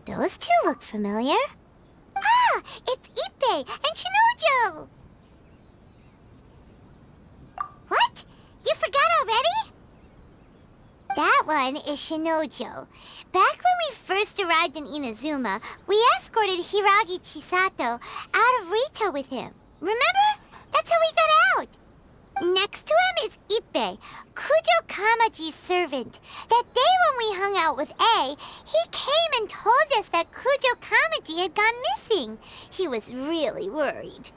Those two look familiar. Ah, it's Ippei and Shinojo! What? You forgot already? That one is Shinojo. Back when we first arrived in Inazuma, we escorted Hiragi Chisato out of Rito with him. Remember? That's how we got out. Next to him is Ippei, Kujo Kamaji's servant. That day when we hung out with A, he came and told us that Kujo Kamaji had gone missing. He was really worried.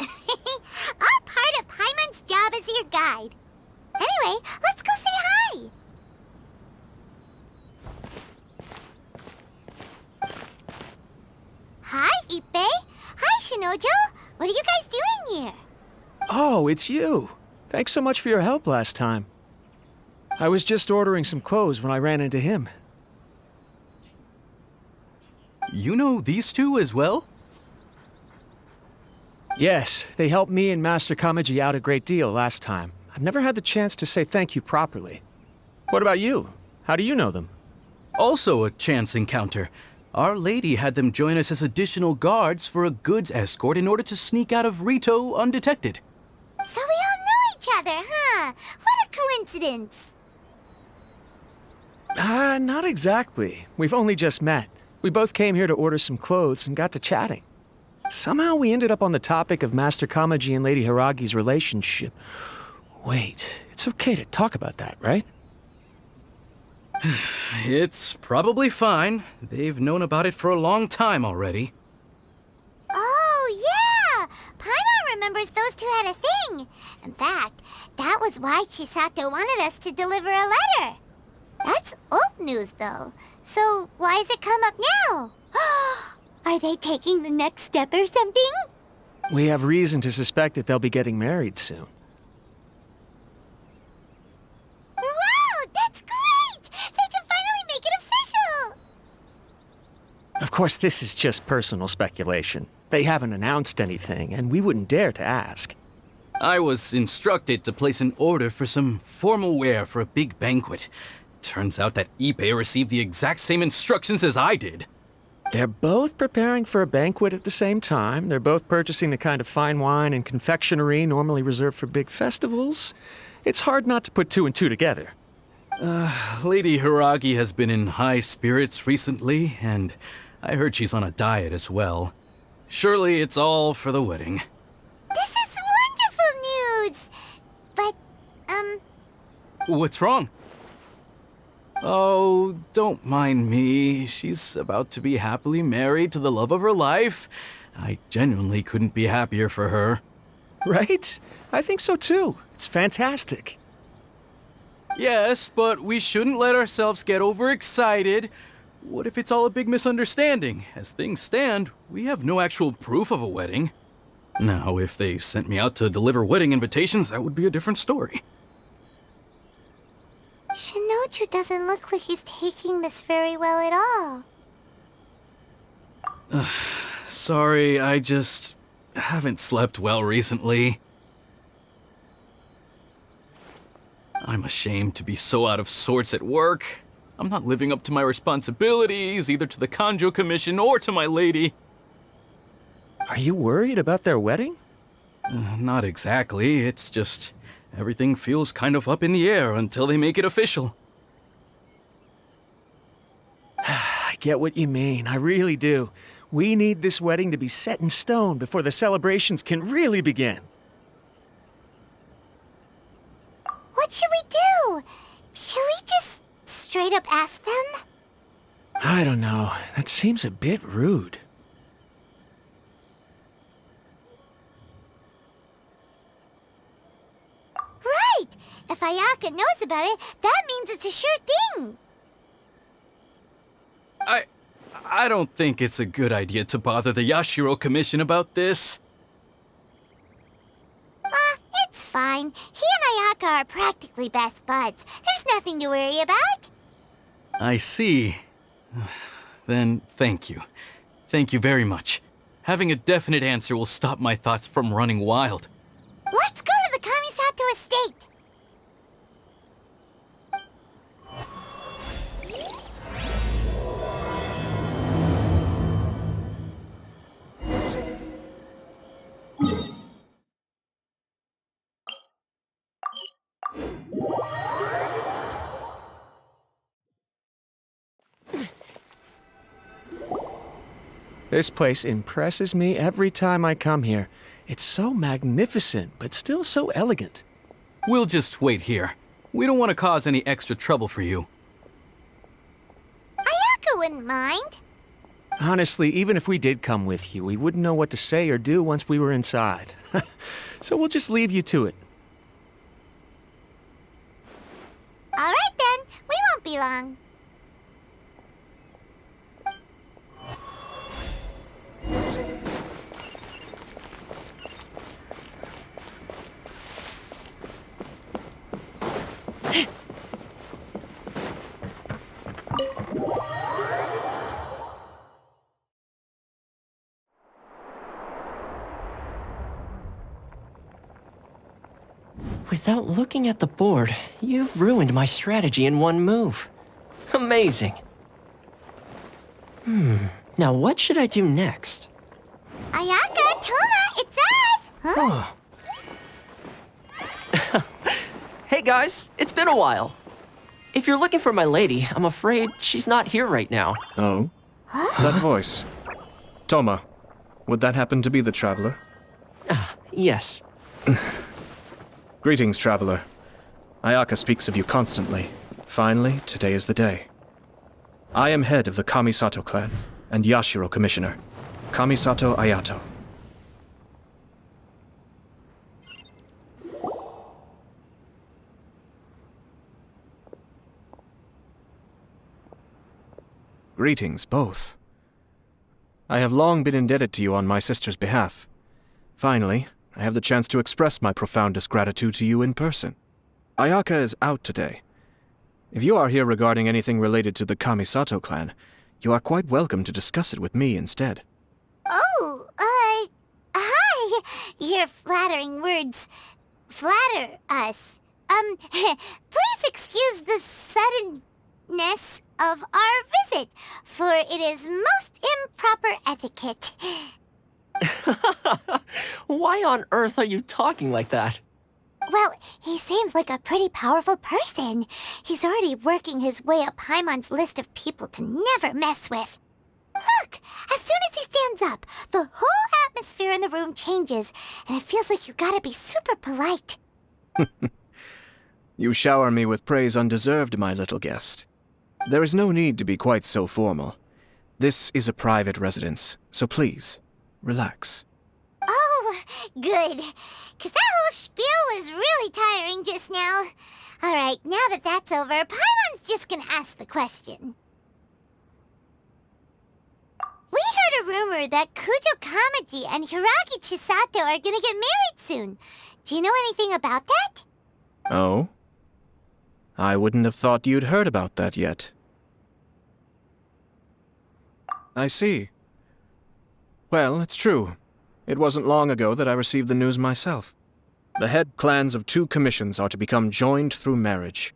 All part of Paimon's job as your guide. Anyway, let's go say hi. Hi, Ippei. Hi, Shinojo. What are you guys doing here? Oh, it's you. Thanks so much for your help last time. I was just ordering some clothes when I ran into him. You know these two as well? Yes, they helped me and Master Kamaji out a great deal last time. I've never had the chance to say thank you properly. What about you? How do you know them? Also a chance encounter. Our lady had them join us as additional guards for a goods escort in order to sneak out of Rito undetected. So we all know each other, huh? What a coincidence. Not exactly. We've only just met. We both came here to order some clothes and got to chatting. Somehow we ended up on the topic of Master Kamaji and Lady Hiragi's relationship. Wait, it's okay to talk about that, right? It's probably fine. They've known about it for a long time already. Oh, yeah! Paimon remembers those two had a thing. In fact, that was why Chisato wanted us to deliver a letter. That's old news, though. So why has it come up now? Are they taking the next step or something? We have reason to suspect that they'll be getting married soon. Wow, that's great! They can finally make it official! Of course, this is just personal speculation. They haven't announced anything, and we wouldn't dare to ask. I was instructed to place an order for some formal wear for a big banquet. Turns out that Ippei received the exact same instructions as I did. They're both preparing for a banquet at the same time. They're both purchasing the kind of fine wine and confectionery normally reserved for big festivals. It's hard not to put two and two together. Lady Hiragi has been in high spirits recently, and I heard she's on a diet as well. Surely it's all for the wedding. This is wonderful news! But, What's wrong? Oh, don't mind me. She's about to be happily married to the love of her life. I genuinely couldn't be happier for her. Right? I think so too. It's fantastic. Yes, but we shouldn't let ourselves get overexcited. What if it's all a big misunderstanding? As things stand, we have no actual proof of a wedding. Now, if they sent me out to deliver wedding invitations, that would be a different story. Shinoju doesn't look like he's taking this very well at all. Sorry, I just haven't slept well recently. I'm ashamed to be so out of sorts at work. I'm not living up to my responsibilities, either to the Kanjo Commission or to my lady. Are you worried about their wedding? Not exactly, it's just everything feels kind of up in the air until they make it official. I get what you mean, I really do. We need this wedding to be set in stone before the celebrations can really begin. What should we do? Should we just straight up ask them? I don't know. That seems a bit rude. Right! If Ayaka knows about it, that means it's a sure thing! I don't think it's a good idea to bother the Yashiro Commission about this. fine. He and Ayaka are practically best buds. There's nothing to worry about. I see. Then thank you. Thank you very much. Having a definite answer will stop my thoughts from running wild. Let's go to the Kamisato estate. This place impresses me every time I come here. It's so magnificent, but still so elegant. We'll just wait here. We don't want to cause any extra trouble for you. Ayaka wouldn't mind. Honestly, even if we did come with you, we wouldn't know what to say or do once we were inside. So we'll just leave you to it. All right then, we won't be long. Without looking at the board, you've ruined my strategy in one move. Amazing. Now what should I do next? Ayaka, Toma, it's us! Huh? Hey guys, it's been a while. If you're looking for my lady, I'm afraid she's not here right now. Oh? That voice. Toma, would that happen to be the traveler? Yes. Greetings, traveler. Ayaka speaks of you constantly. Finally, today is the day. I am head of the Kamisato clan and Yashiro commissioner, Kamisato Ayato. Greetings, both. I have long been indebted to you on my sister's behalf. Finally, I have the chance to express my profoundest gratitude to you in person. Ayaka is out today. If you are here regarding anything related to the Kamisato clan, you are quite welcome to discuss it with me instead. Oh, hi. Your flattering words flatter us. Please excuse the suddenness of our visit, for it is most improper etiquette. Why on earth are you talking like that? Well, he seems like a pretty powerful person. He's already working his way up Paimon's list of people to never mess with. Look, as soon as he stands up, the whole atmosphere in the room changes, and it feels like you gotta be super polite. You shower me with praise undeserved, my little guest. There is no need to be quite so formal. This is a private residence, so please, relax. Oh, good. 'Cause that whole spiel was really tiring just now. All right, now that that's over, Paimon's just gonna ask the question. We heard a rumor that Kujo Kamaji and Hiragi Chisato are gonna get married soon. Do you know anything about that? Oh? I wouldn't have thought you'd heard about that yet. I see. Well, it's true. It wasn't long ago that I received the news myself. The head clans of 2 commissions are to become joined through marriage.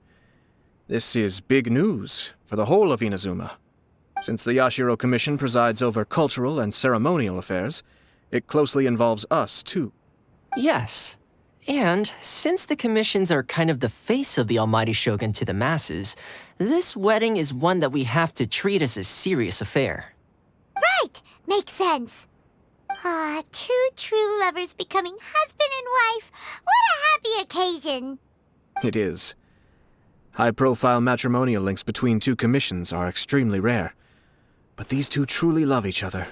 This is big news for the whole of Inazuma. Since the Yashiro Commission presides over cultural and ceremonial affairs, it closely involves us, too. Yes. And since the commissions are kind of the face of the Almighty Shogun to the masses, this wedding is one that we have to treat as a serious affair. Right, makes sense. Ah, 2 true lovers becoming husband and wife. What a happy occasion. It is. High-profile matrimonial links between 2 commissions are extremely rare. But these 2 truly love each other.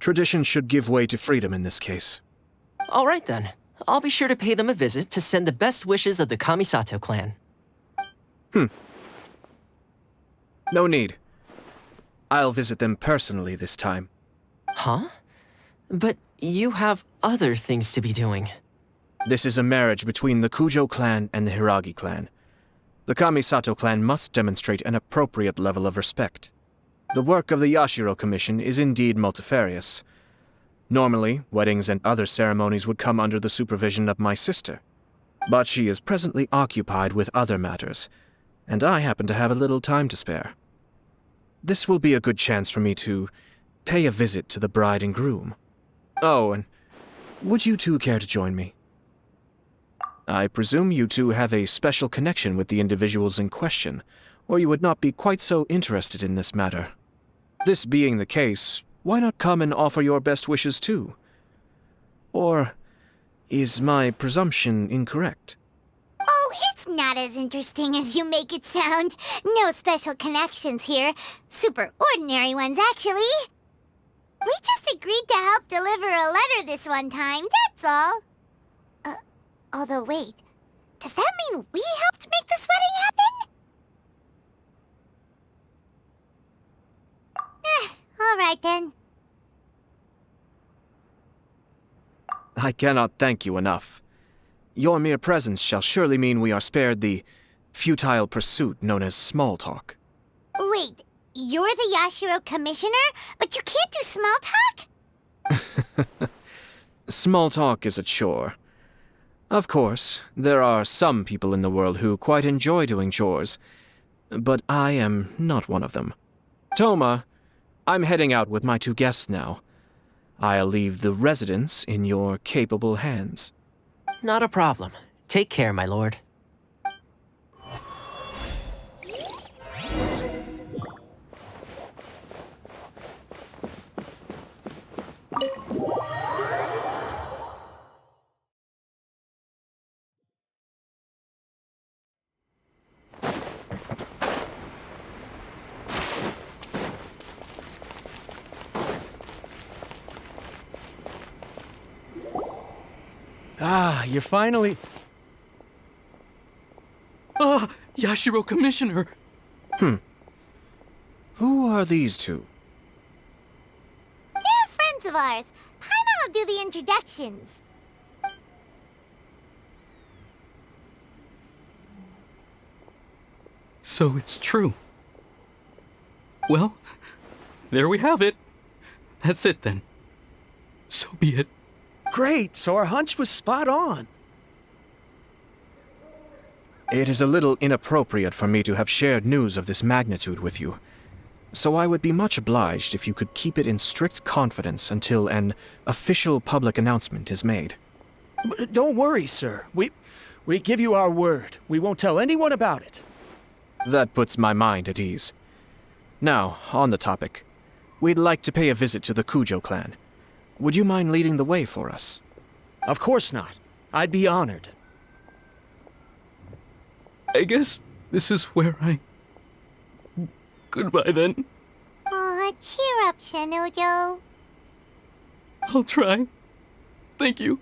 Tradition should give way to freedom in this case. All right then. I'll be sure to pay them a visit to send the best wishes of the Kamisato clan. No need. I'll visit them personally this time. Huh? But you have other things to be doing. This is a marriage between the Kujo clan and the Hiragi clan. The Kamisato clan must demonstrate an appropriate level of respect. The work of the Yashiro Commission is indeed multifarious. Normally, weddings and other ceremonies would come under the supervision of my sister. But she is presently occupied with other matters, and I happen to have a little time to spare. This will be a good chance for me to pay a visit to the bride and groom. Oh, and would you two care to join me? I presume you two have a special connection with the individuals in question, or you would not be quite so interested in this matter. This being the case, why not come and offer your best wishes too? Or is my presumption incorrect? Oh, it's not as interesting as you make it sound. No special connections here. Super ordinary ones, actually. We just agreed to help deliver a letter this one time, that's all. Although, wait. Does that mean we helped make this wedding happen? All right then. I cannot thank you enough. Your mere presence shall surely mean we are spared the futile pursuit known as small talk. Wait, you're the Yashiro Commissioner, but you can't do small talk? Small talk is a chore. Of course, there are some people in the world who quite enjoy doing chores, but I am not one of them. Toma, I'm heading out with my two guests now. I'll leave the residence in your capable hands. Not a problem. Take care, my lord. Ah, you're finally... Ah, Yashiro Commissioner! Who are these two? They're friends of ours. Paimon will do the introductions. So it's true. Well, there we have it. That's it then. So be it. Great, so our hunch was spot on. It is a little inappropriate for me to have shared news of this magnitude with you, so I would be much obliged if you could keep it in strict confidence until an official public announcement is made. Don't worry, sir. We give you our word. We won't tell anyone about it. That puts my mind at ease. Now, on the topic. We'd like to pay a visit to the Kujo clan. Would you mind leading the way for us? Of course not. I'd be honored. I guess this is where I... Goodbye then. Aw, cheer up, Shinojo. I'll try. Thank you.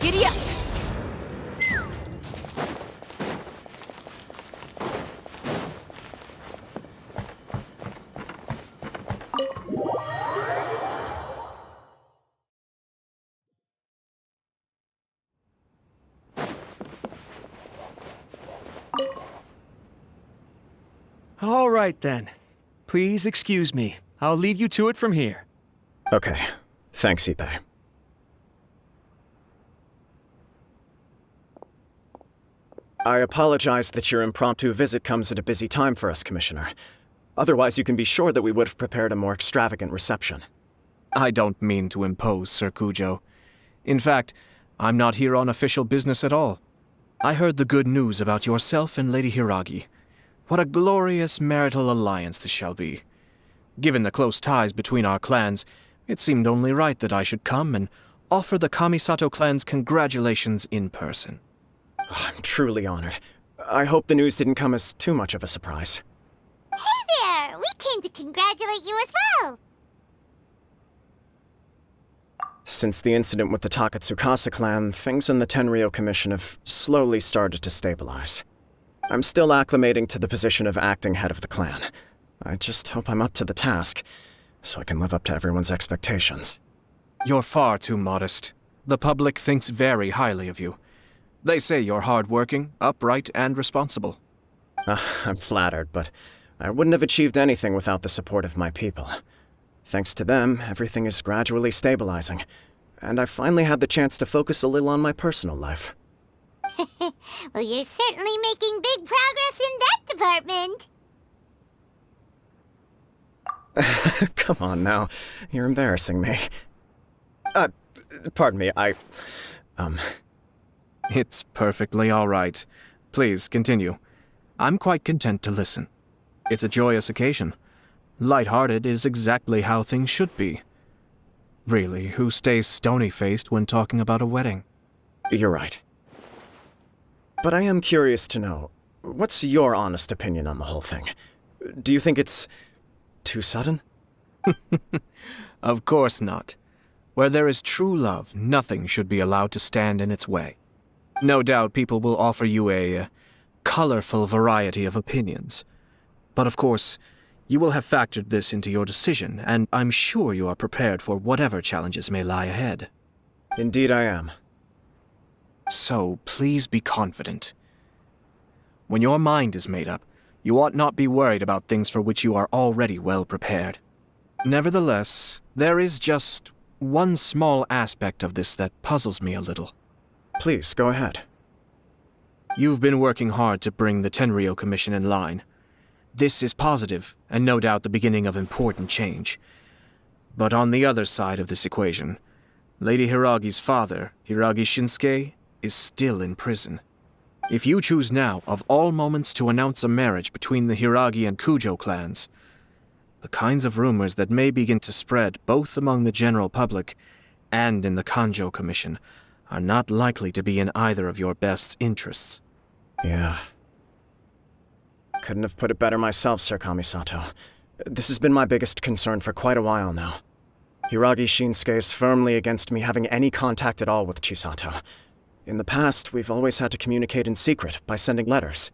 Giddy up! All right, then. Please excuse me. I'll leave you to it from here. Okay. Thanks, Ippei. I apologize that your impromptu visit comes at a busy time for us, Commissioner. Otherwise, you can be sure that we would have prepared a more extravagant reception. I don't mean to impose, Sir Kujo. In fact, I'm not here on official business at all. I heard the good news about yourself and Lady Hiragi. What a glorious marital alliance this shall be. Given the close ties between our clans, it seemed only right that I should come and offer the Kamisato clan's congratulations in person. I'm truly honored. I hope the news didn't come as too much of a surprise. Hey there! We came to congratulate you as well! Since the incident with the Takatsukasa clan, things in the Tenryou Commission have slowly started to stabilize. I'm still acclimating to the position of acting head of the clan. I just hope I'm up to the task, so I can live up to everyone's expectations. You're far too modest. The public thinks very highly of you. They say you're hardworking, upright, and responsible. I'm flattered, but I wouldn't have achieved anything without the support of my people. Thanks to them, everything is gradually stabilizing, and I finally had the chance to focus a little on my personal life. Well, you're certainly making big progress in that department. Come on now, you're embarrassing me. Pardon me, It's perfectly all right. Please, continue. I'm quite content to listen. It's a joyous occasion. Light-hearted is exactly how things should be. Really, who stays stony-faced when talking about a wedding? You're right. But I am curious to know, what's your honest opinion on the whole thing? Do you think it's too sudden? Of course not. Where there is true love, nothing should be allowed to stand in its way. No doubt people will offer you a colorful variety of opinions. But of course, you will have factored this into your decision, and I'm sure you are prepared for whatever challenges may lie ahead. Indeed I am. So, please be confident. When your mind is made up, you ought not be worried about things for which you are already well prepared. Nevertheless, there is just one small aspect of this that puzzles me a little. Please, go ahead. You've been working hard to bring the Tenryou Commission in line. This is positive, and no doubt the beginning of important change. But on the other side of this equation, Lady Hiragi's father, Hiragi Shinsuke, is still in prison. If you choose now, of all moments, to announce a marriage between the Hiragi and Kujo clans, the kinds of rumors that may begin to spread both among the general public and in the Kanjo Commission are not likely to be in either of your best interests. Yeah. Couldn't have put it better myself, Sir Kamisato. This has been my biggest concern for quite a while now. Hiragi Shinsuke is firmly against me having any contact at all with Chisato. In the past, we've always had to communicate in secret by sending letters.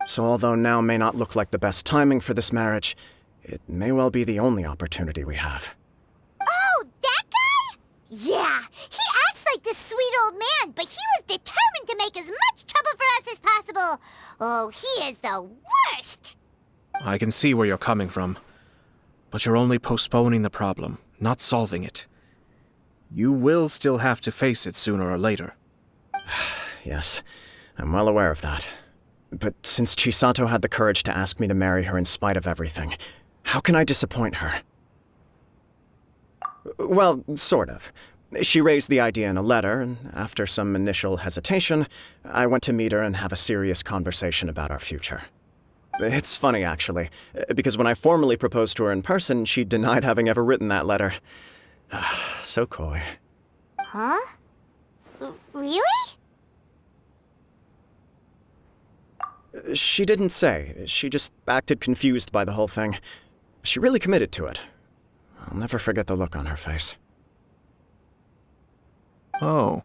So although now may not look like the best timing for this marriage, it may well be the only opportunity we have. Oh, that guy? Yeah, he acts like this sweet old man, but he was determined to make as much trouble for us as possible. Oh, he is the worst! I can see where you're coming from, but you're only postponing the problem, not solving it. You will still have to face it sooner or later. Yes, I'm well aware of that. But since Chisato had the courage to ask me to marry her in spite of everything, how can I disappoint her? Well, sort of. She raised the idea in a letter, and after some initial hesitation, I went to meet her and have a serious conversation about our future. It's funny, actually, because when I formally proposed to her in person, she denied having ever written that letter. So coy. Huh? Really? She didn't say. She just acted confused by the whole thing. She really committed to it. I'll never forget the look on her face. Oh.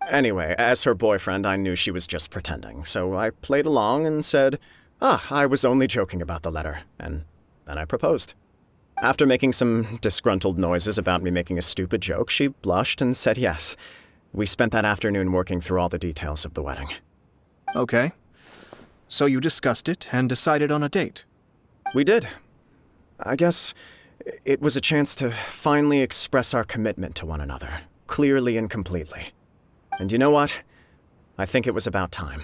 Anyway, as her boyfriend, I knew she was just pretending, so I played along and said, I was only joking about the letter, and then I proposed. After making some disgruntled noises about me making a stupid joke, she blushed and said yes. We spent that afternoon working through all the details of the wedding. Okay. So you discussed it and decided on a date? We did. I guess it was a chance to finally express our commitment to one another, clearly and completely. And you know what? I think it was about time.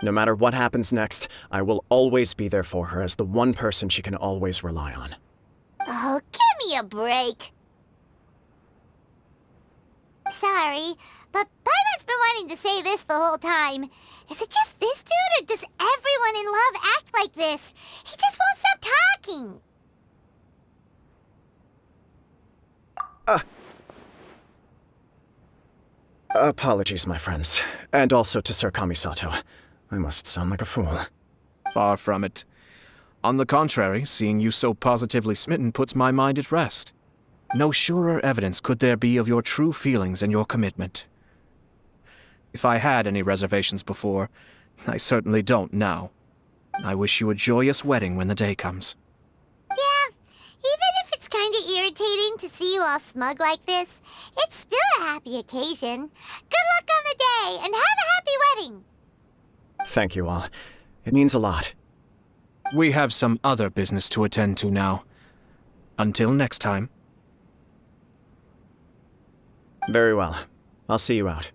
No matter what happens next, I will always be there for her as the one person she can always rely on. Oh, give me a break. Sorry, but Paimon's been wanting to say this the whole time. Is it just this dude, or does everyone in love act like this? He just won't stop talking. Apologies, my friends. And also to Sir Kamisato. I must sound like a fool. Far from it. On the contrary, seeing you so positively smitten puts my mind at rest. No surer evidence could there be of your true feelings and your commitment. If I had any reservations before, I certainly don't now. I wish you a joyous wedding when the day comes. Yeah, even if it's kind of irritating to see you all smug like this, it's still a happy occasion. Good luck on the day, and have a happy wedding! Thank you all. It means a lot. We have some other business to attend to now. Until next time. Very well. I'll see you out.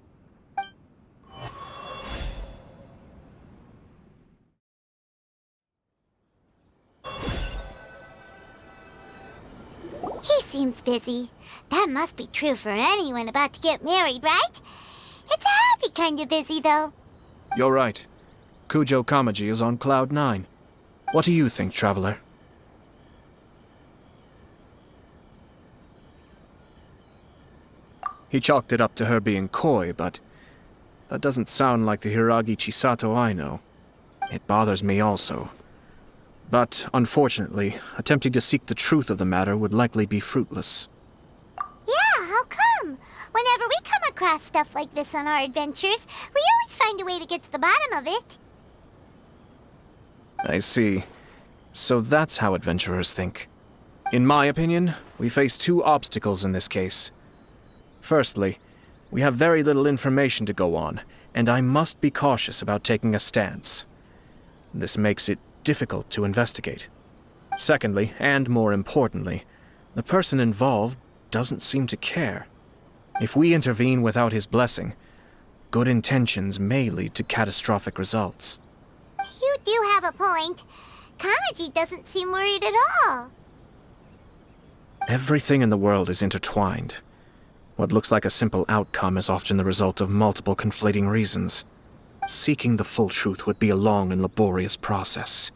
He seems busy. That must be true for anyone about to get married, right? It's a happy kind of busy, though. You're right. Kujo Kamaji is on Cloud 9. What do you think, Traveler? He chalked it up to her being coy, but that doesn't sound like the Hiragi Chisato I know. It bothers me also. But, unfortunately, attempting to seek the truth of the matter would likely be fruitless. Yeah, how come? Whenever we come across stuff like this on our adventures, we always find a way to get to the bottom of it. I see. So that's how adventurers think. In my opinion, we face two obstacles in this case. Firstly, we have very little information to go on, and I must be cautious about taking a stance. This makes it difficult to investigate. Secondly, and more importantly, the person involved doesn't seem to care. If we intervene without his blessing, good intentions may lead to catastrophic results. You do have a point. Kamaji doesn't seem worried at all. Everything in the world is intertwined. What looks like a simple outcome is often the result of multiple conflating reasons. Seeking the full truth would be a long and laborious process.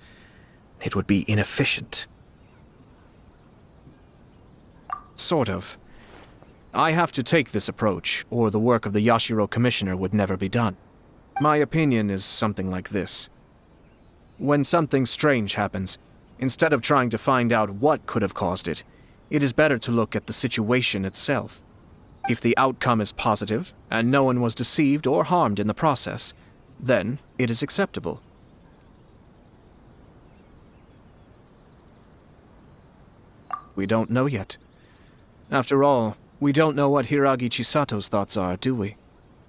It would be inefficient. Sort of. I have to take this approach, or the work of the Yashiro Commissioner would never be done. My opinion is something like this. When something strange happens, instead of trying to find out what could have caused it, it is better to look at the situation itself. If the outcome is positive, and no one was deceived or harmed in the process, then it is acceptable. We don't know yet. After all, we don't know what Hiragi Chisato's thoughts are, do we?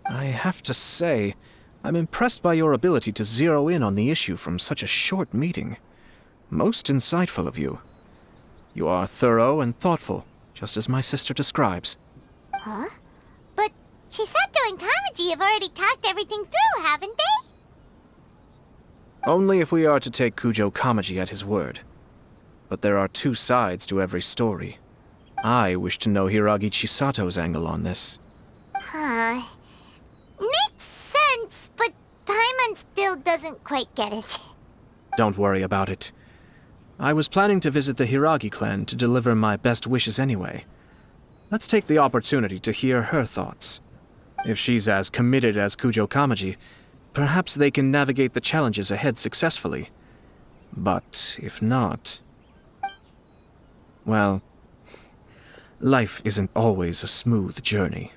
I have to say, I'm impressed by your ability to zero in on the issue from such a short meeting. Most insightful of you. You are thorough and thoughtful, just as my sister describes. Huh? But Chisato and Kamaji have already talked everything through, haven't they? Only if we are to take Kujo Kamaji at his word. But there are two sides to every story. I wish to know Hiragi Chisato's angle on this. Huh. Makes sense, but Paimon still doesn't quite get it. Don't worry about it. I was planning to visit the Hiragi clan to deliver my best wishes anyway. Let's take the opportunity to hear her thoughts. If she's as committed as Kujo Kamaji, perhaps they can navigate the challenges ahead successfully. But if not... well, life isn't always a smooth journey.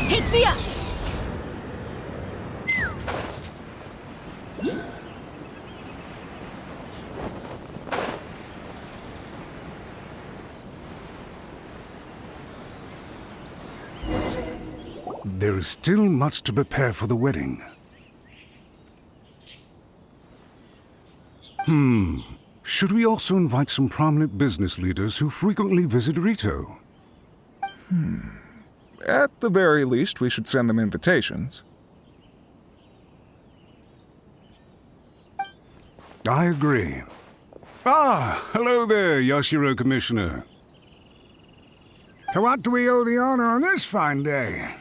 Take me up! There is still much to prepare for the wedding. Should we also invite some prominent business leaders who frequently visit Rito? At the very least, we should send them invitations. I agree. Ah, hello there, Yashiro Commissioner. To what do we owe the honor on this fine day?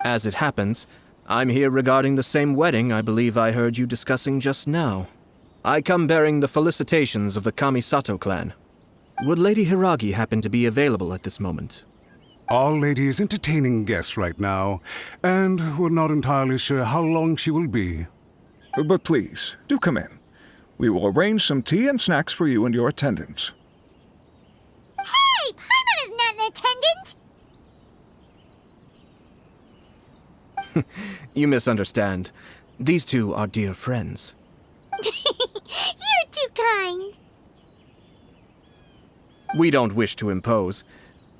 As it happens, I'm here regarding the same wedding I believe I heard you discussing just now. I come bearing the felicitations of the Kamisato clan. Would Lady Hiragi happen to be available at this moment? Our lady is entertaining guests right now, and we're not entirely sure how long she will be. But please, do come in. We will arrange some tea and snacks for you and your attendants. Hey! Paimon is not an attendant! You misunderstand. These two are dear friends. You're too kind. We don't wish to impose.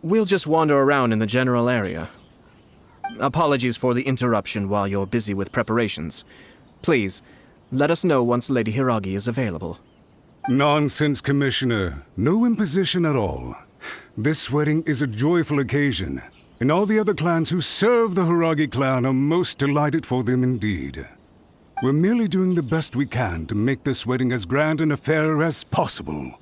We'll just wander around in the general area. Apologies for the interruption while you're busy with preparations. Please, let us know once Lady Hiragi is available. Nonsense, Commissioner. No imposition at all. This wedding is a joyful occasion, and all the other clans who serve the Hiragi clan are most delighted for them indeed. We're merely doing the best we can to make this wedding as grand an affair as possible.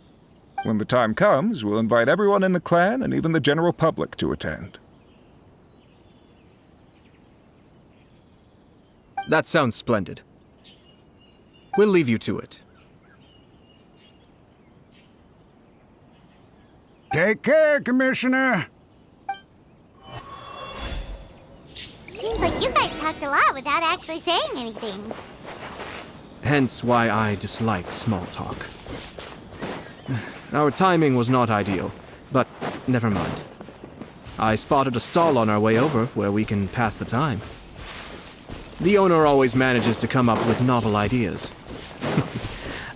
When the time comes, we'll invite everyone in the clan and even the general public to attend. That sounds splendid. We'll leave you to it. Take care, Commissioner. Seems like you guys talked a lot without actually saying anything. Hence why I dislike small talk. Our timing was not ideal, but never mind. I spotted a stall on our way over where we can pass the time. The owner always manages to come up with novel ideas.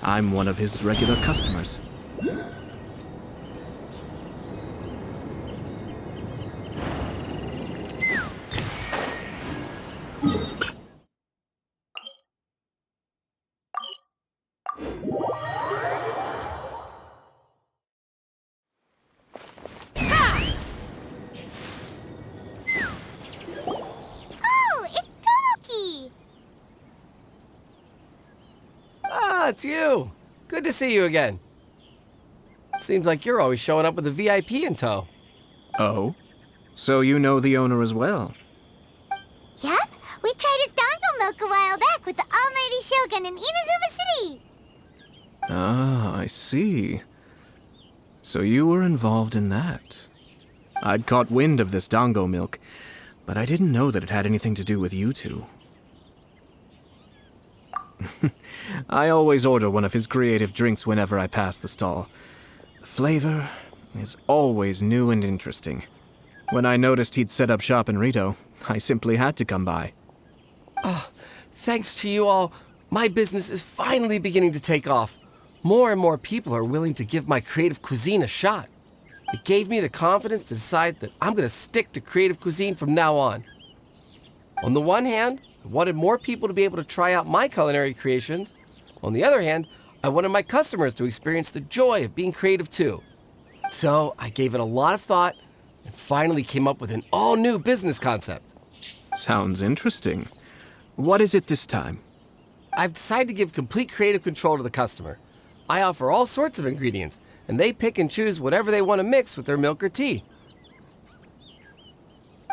I'm one of his regular customers. Oh, it's Tomoki! Ah, it's you. Good to see you again. Seems like you're always showing up with a VIP in tow. Oh? So you know the owner as well? Yep, we tried his dango milk a while back with the almighty Shogun in Inazuma City. Ah, I see. So you were involved in that. I'd caught wind of this dango milk, but I didn't know that it had anything to do with you two. I always order one of his creative drinks whenever I pass the stall. The flavor is always new and interesting. When I noticed he'd set up shop in Rito, I simply had to come by. Thanks to you all, my business is finally beginning to take off. More and more people are willing to give my creative cuisine a shot. It gave me the confidence to decide that I'm going to stick to creative cuisine from now on. On the one hand, I wanted more people to be able to try out my culinary creations. On the other hand, I wanted my customers to experience the joy of being creative too. So I gave it a lot of thought and finally came up with an all-new business concept. Sounds interesting. What is it this time? I've decided to give complete creative control to the customer. I offer all sorts of ingredients, and they pick and choose whatever they want to mix with their milk or tea.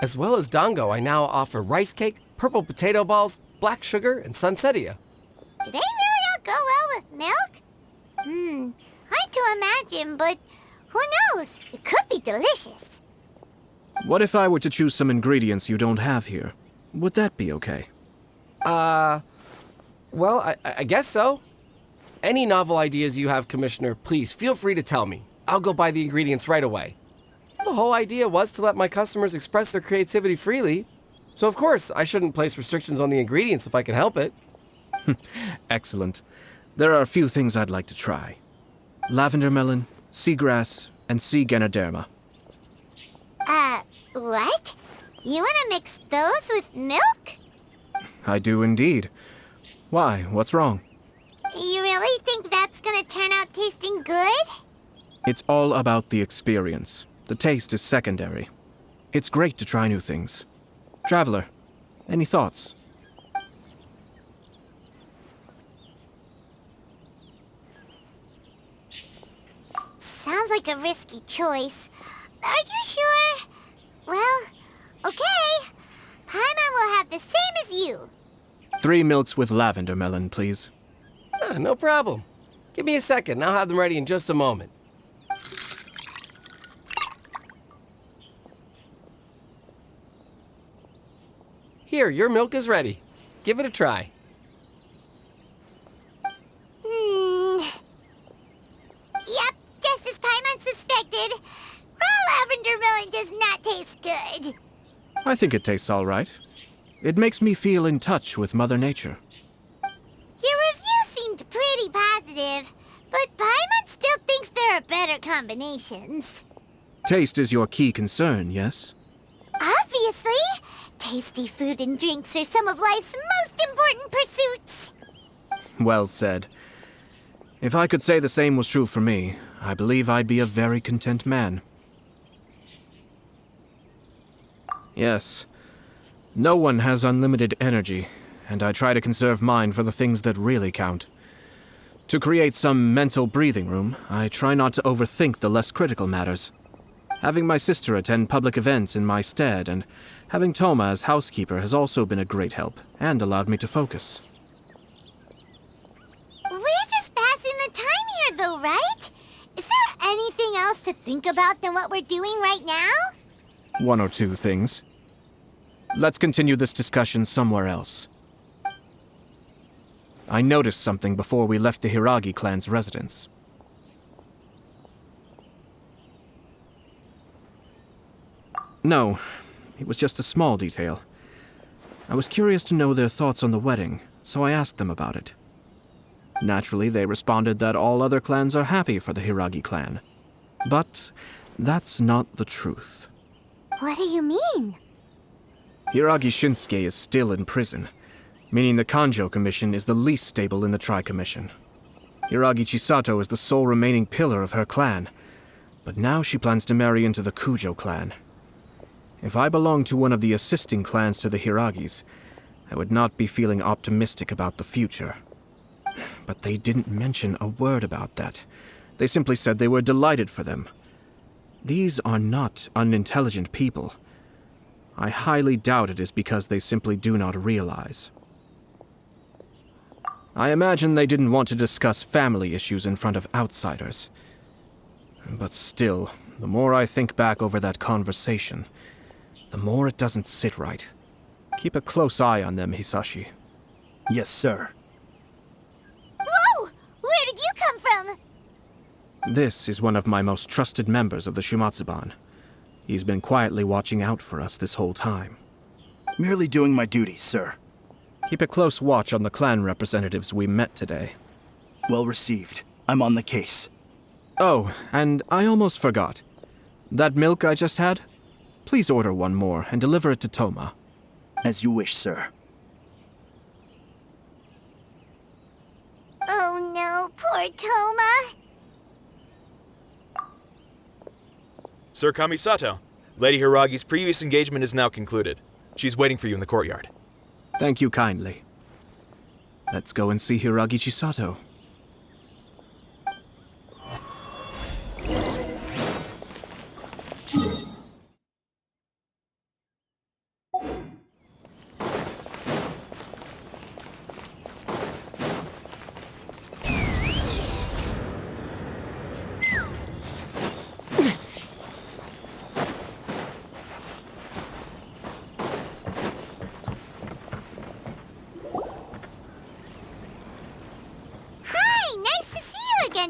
As well as dango, I now offer rice cake, purple potato balls, black sugar, and sunsettia. Do they really all go well with milk? Hard to imagine, but who knows? It could be delicious. What if I were to choose some ingredients you don't have here? Would that be okay? Well, I guess so. Any novel ideas you have, Commissioner, please feel free to tell me. I'll go buy the ingredients right away. The whole idea was to let my customers express their creativity freely. So of course, I shouldn't place restrictions on the ingredients if I can help it. Excellent. There are a few things I'd like to try. Lavender melon, seagrass, and sea ganoderma. What? You want to mix those with milk? I do indeed. Why? What's wrong? You really think that's gonna turn out tasting good? It's all about the experience. The taste is secondary. It's great to try new things. Traveler, any thoughts? Sounds like a risky choice. Are you sure? Well, okay. Paimon will will have the same as you. 3 milks with lavender melon, please. No problem. Give me a second, and I'll have them ready in just a moment. Here, your milk is ready. Give it a try. Yep, just as Paimon suspected. Raw lavender melon does not taste good. I think it tastes all right. It makes me feel in touch with Mother Nature. Your review seemed pretty positive, but Paimon still thinks there are better combinations. Taste is your key concern, yes? Obviously! Tasty food and drinks are some of life's most important pursuits. Well said. If I could say the same was true for me, I believe I'd be a very content man. Yes. No one has unlimited energy, and I try to conserve mine for the things that really count. To create some mental breathing room, I try not to overthink the less critical matters. Having my sister attend public events in my stead and having Toma as housekeeper has also been a great help and allowed me to focus. We're just passing the time here, though, right? Is there anything else to think about than what we're doing right now? 1 or 2 things. Let's continue this discussion somewhere else. I noticed something before we left the Hiragi clan's residence. No, it was just a small detail. I was curious to know their thoughts on the wedding, so I asked them about it. Naturally, they responded that all other clans are happy for the Hiragi clan. But that's not the truth. What do you mean? Hiragi Shinsuke is still in prison, meaning the Kanjo Commission is the least stable in the Tri-Commission. Hiragi Chisato is the sole remaining pillar of her clan, but now she plans to marry into the Kujo clan. If I belonged to one of the assisting clans to the Hiragis, I would not be feeling optimistic about the future. But they didn't mention a word about that. They simply said they were delighted for them. These are not unintelligent people. I highly doubt it is because they simply do not realize. I imagine they didn't want to discuss family issues in front of outsiders. But still, the more I think back over that conversation, the more it doesn't sit right. Keep a close eye on them, Hisashi. Yes, sir. Whoa! Where did you come from? This is one of my most trusted members of the Shumatsuban. He's been quietly watching out for us this whole time. Merely doing my duty, sir. Keep a close watch on the clan representatives we met today. Well received. I'm on the case. Oh, and I almost forgot. That milk I just had? Please order one more and deliver it to Toma. As you wish, sir. Oh no, poor Toma. Sir Kamisato, Lady Hiragi's previous engagement is now concluded. She's waiting for you in the courtyard. Thank you kindly. Let's go and see Hiragi Chisato.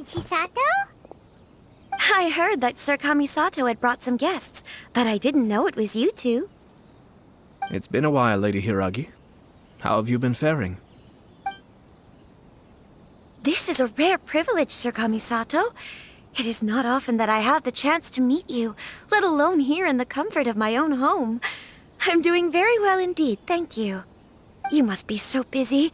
Chisato? I heard that Sir Kamisato had brought some guests, but I didn't know it was you two. It's been a while, Lady Hiragi. How have you been faring? This is a rare privilege, Sir Kamisato. It is not often that I have the chance to meet you, let alone here in the comfort of my own home. I'm doing very well indeed, thank you. You must be so busy.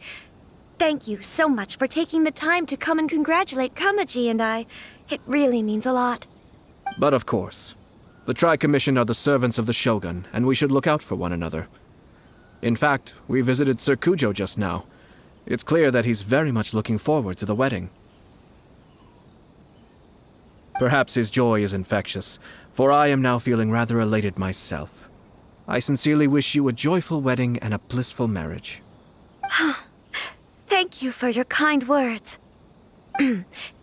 Thank you so much for taking the time to come and congratulate Kamaji and I. It really means a lot. But of course. The Tri-Commission are the servants of the Shogun, and we should look out for one another. In fact, we visited Sir Kujo just now. It's clear that he's very much looking forward to the wedding. Perhaps his joy is infectious, for I am now feeling rather elated myself. I sincerely wish you a joyful wedding and a blissful marriage. Thank you for your kind words.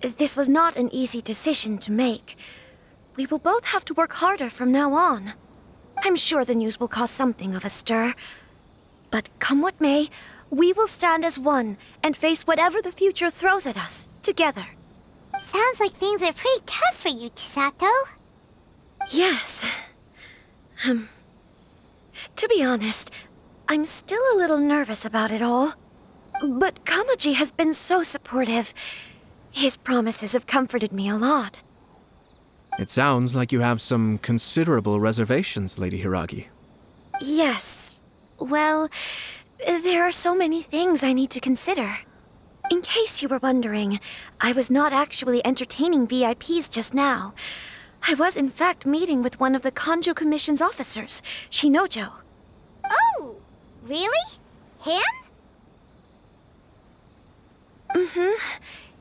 This was not an easy decision to make. We will both have to work harder from now on. I'm sure the news will cause something of a stir. But come what may, we will stand as one and face whatever the future throws at us, together. Sounds like things are pretty tough for you, Chisato. Yes. To be honest, I'm still a little nervous about it all. But Kamaji has been so supportive. His promises have comforted me a lot. It sounds like you have some considerable reservations, Lady Hiragi. Yes. Well, there are so many things I need to consider. In case you were wondering, I was not actually entertaining VIPs just now. I was in fact meeting with one of the Kanjo Commission's officers, Shinojo. Oh, really? Him?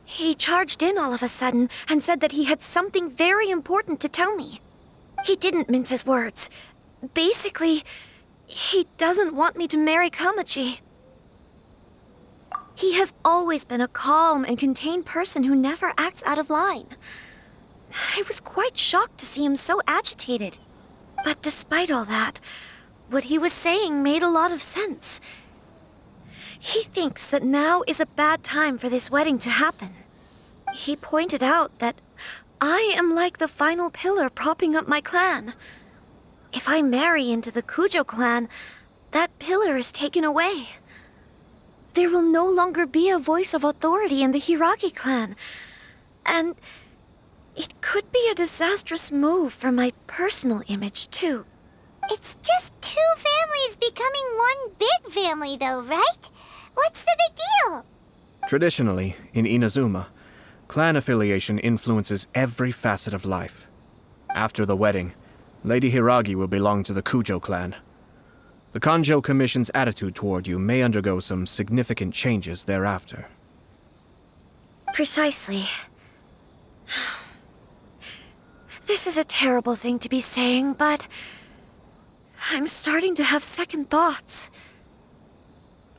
He charged in all of a sudden and said that he had something very important to tell me. He didn't mince his words. Basically, he doesn't want me to marry Kamaji. He has always been a calm and contained person who never acts out of line. I was quite shocked to see him so agitated. But despite all that, what he was saying made a lot of sense. He thinks that now is a bad time for this wedding to happen. He pointed out that I am like the final pillar propping up my clan. If I marry into the Kujo clan, that pillar is taken away. There will no longer be a voice of authority in the Hiragi clan. And it could be a disastrous move for my personal image, too. It's just two families becoming one big family, though, right? What's the big deal? Traditionally, in Inazuma, clan affiliation influences every facet of life. After the wedding, Lady Hiragi will belong to the Kujo clan. The Kanjo Commission's attitude toward you may undergo some significant changes thereafter. Precisely. This is a terrible thing to be saying, but I'm starting to have second thoughts.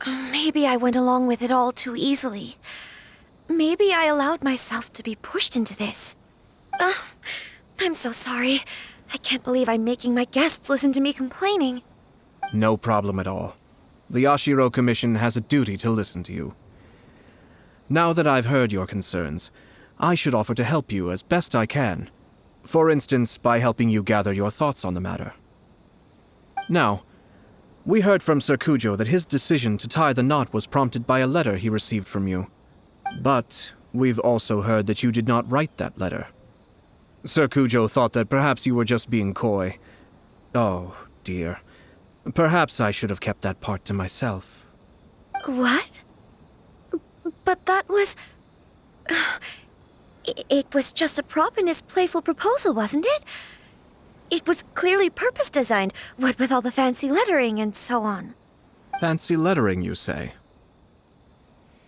Maybe I went along with it all too easily. Maybe I allowed myself to be pushed into this. I'm so sorry. I can't believe I'm making my guests listen to me complaining. No problem at all. The Yashiro Commission has a duty to listen to you. Now that I've heard your concerns, I should offer to help you as best I can. For instance, by helping you gather your thoughts on the matter. Now, we heard from Sir Kujo that his decision to tie the knot was prompted by a letter he received from you. But we've also heard that you did not write that letter. Sir Kujo thought that perhaps you were just being coy. Oh, dear. Perhaps I should have kept that part to myself. What? But that was... It was just a prop in his playful proposal, wasn't it? It was clearly purpose-designed, what with all the fancy lettering and so on. Fancy lettering, you say?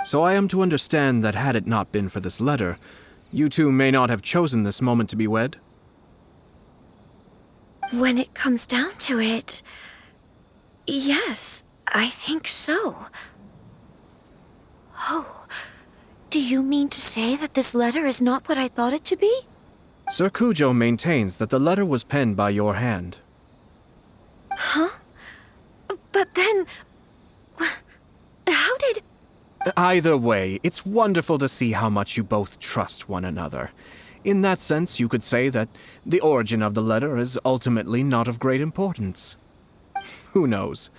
So I am to understand that had it not been for this letter, you two may not have chosen this moment to be wed? When it comes down to it... Yes, I think so. Oh, do you mean to say that this letter is not what I thought it to be? Sir Kujo maintains that the letter was penned by your hand. Huh? But then... How did... Either way, it's wonderful to see how much you both trust one another. In that sense, you could say that the origin of the letter is ultimately not of great importance. Who knows?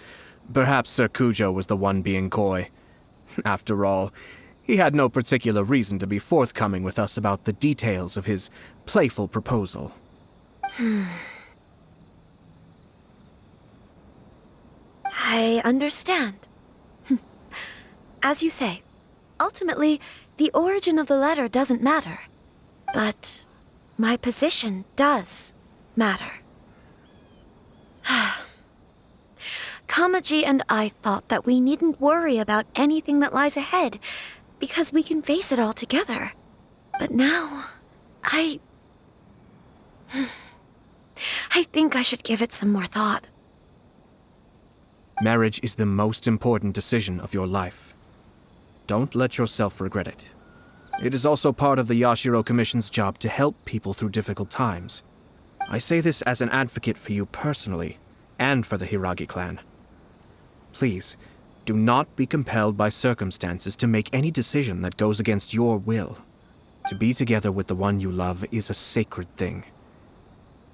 Perhaps Sir Kujo was the one being coy. After all, he had no particular reason to be forthcoming with us about the details of his playful proposal. I understand. As you say, ultimately, the origin of the letter doesn't matter. But my position does matter. Kamaji and I thought that we needn't worry about anything that lies ahead, because we can face it all together. But now, I think I should give it some more thought. Marriage is the most important decision of your life. Don't let yourself regret it. It is also part of the Yashiro Commission's job to help people through difficult times. I say this as an advocate for you personally, and for the Hiragi clan. Please, do not be compelled by circumstances to make any decision that goes against your will. To be together with the one you love is a sacred thing.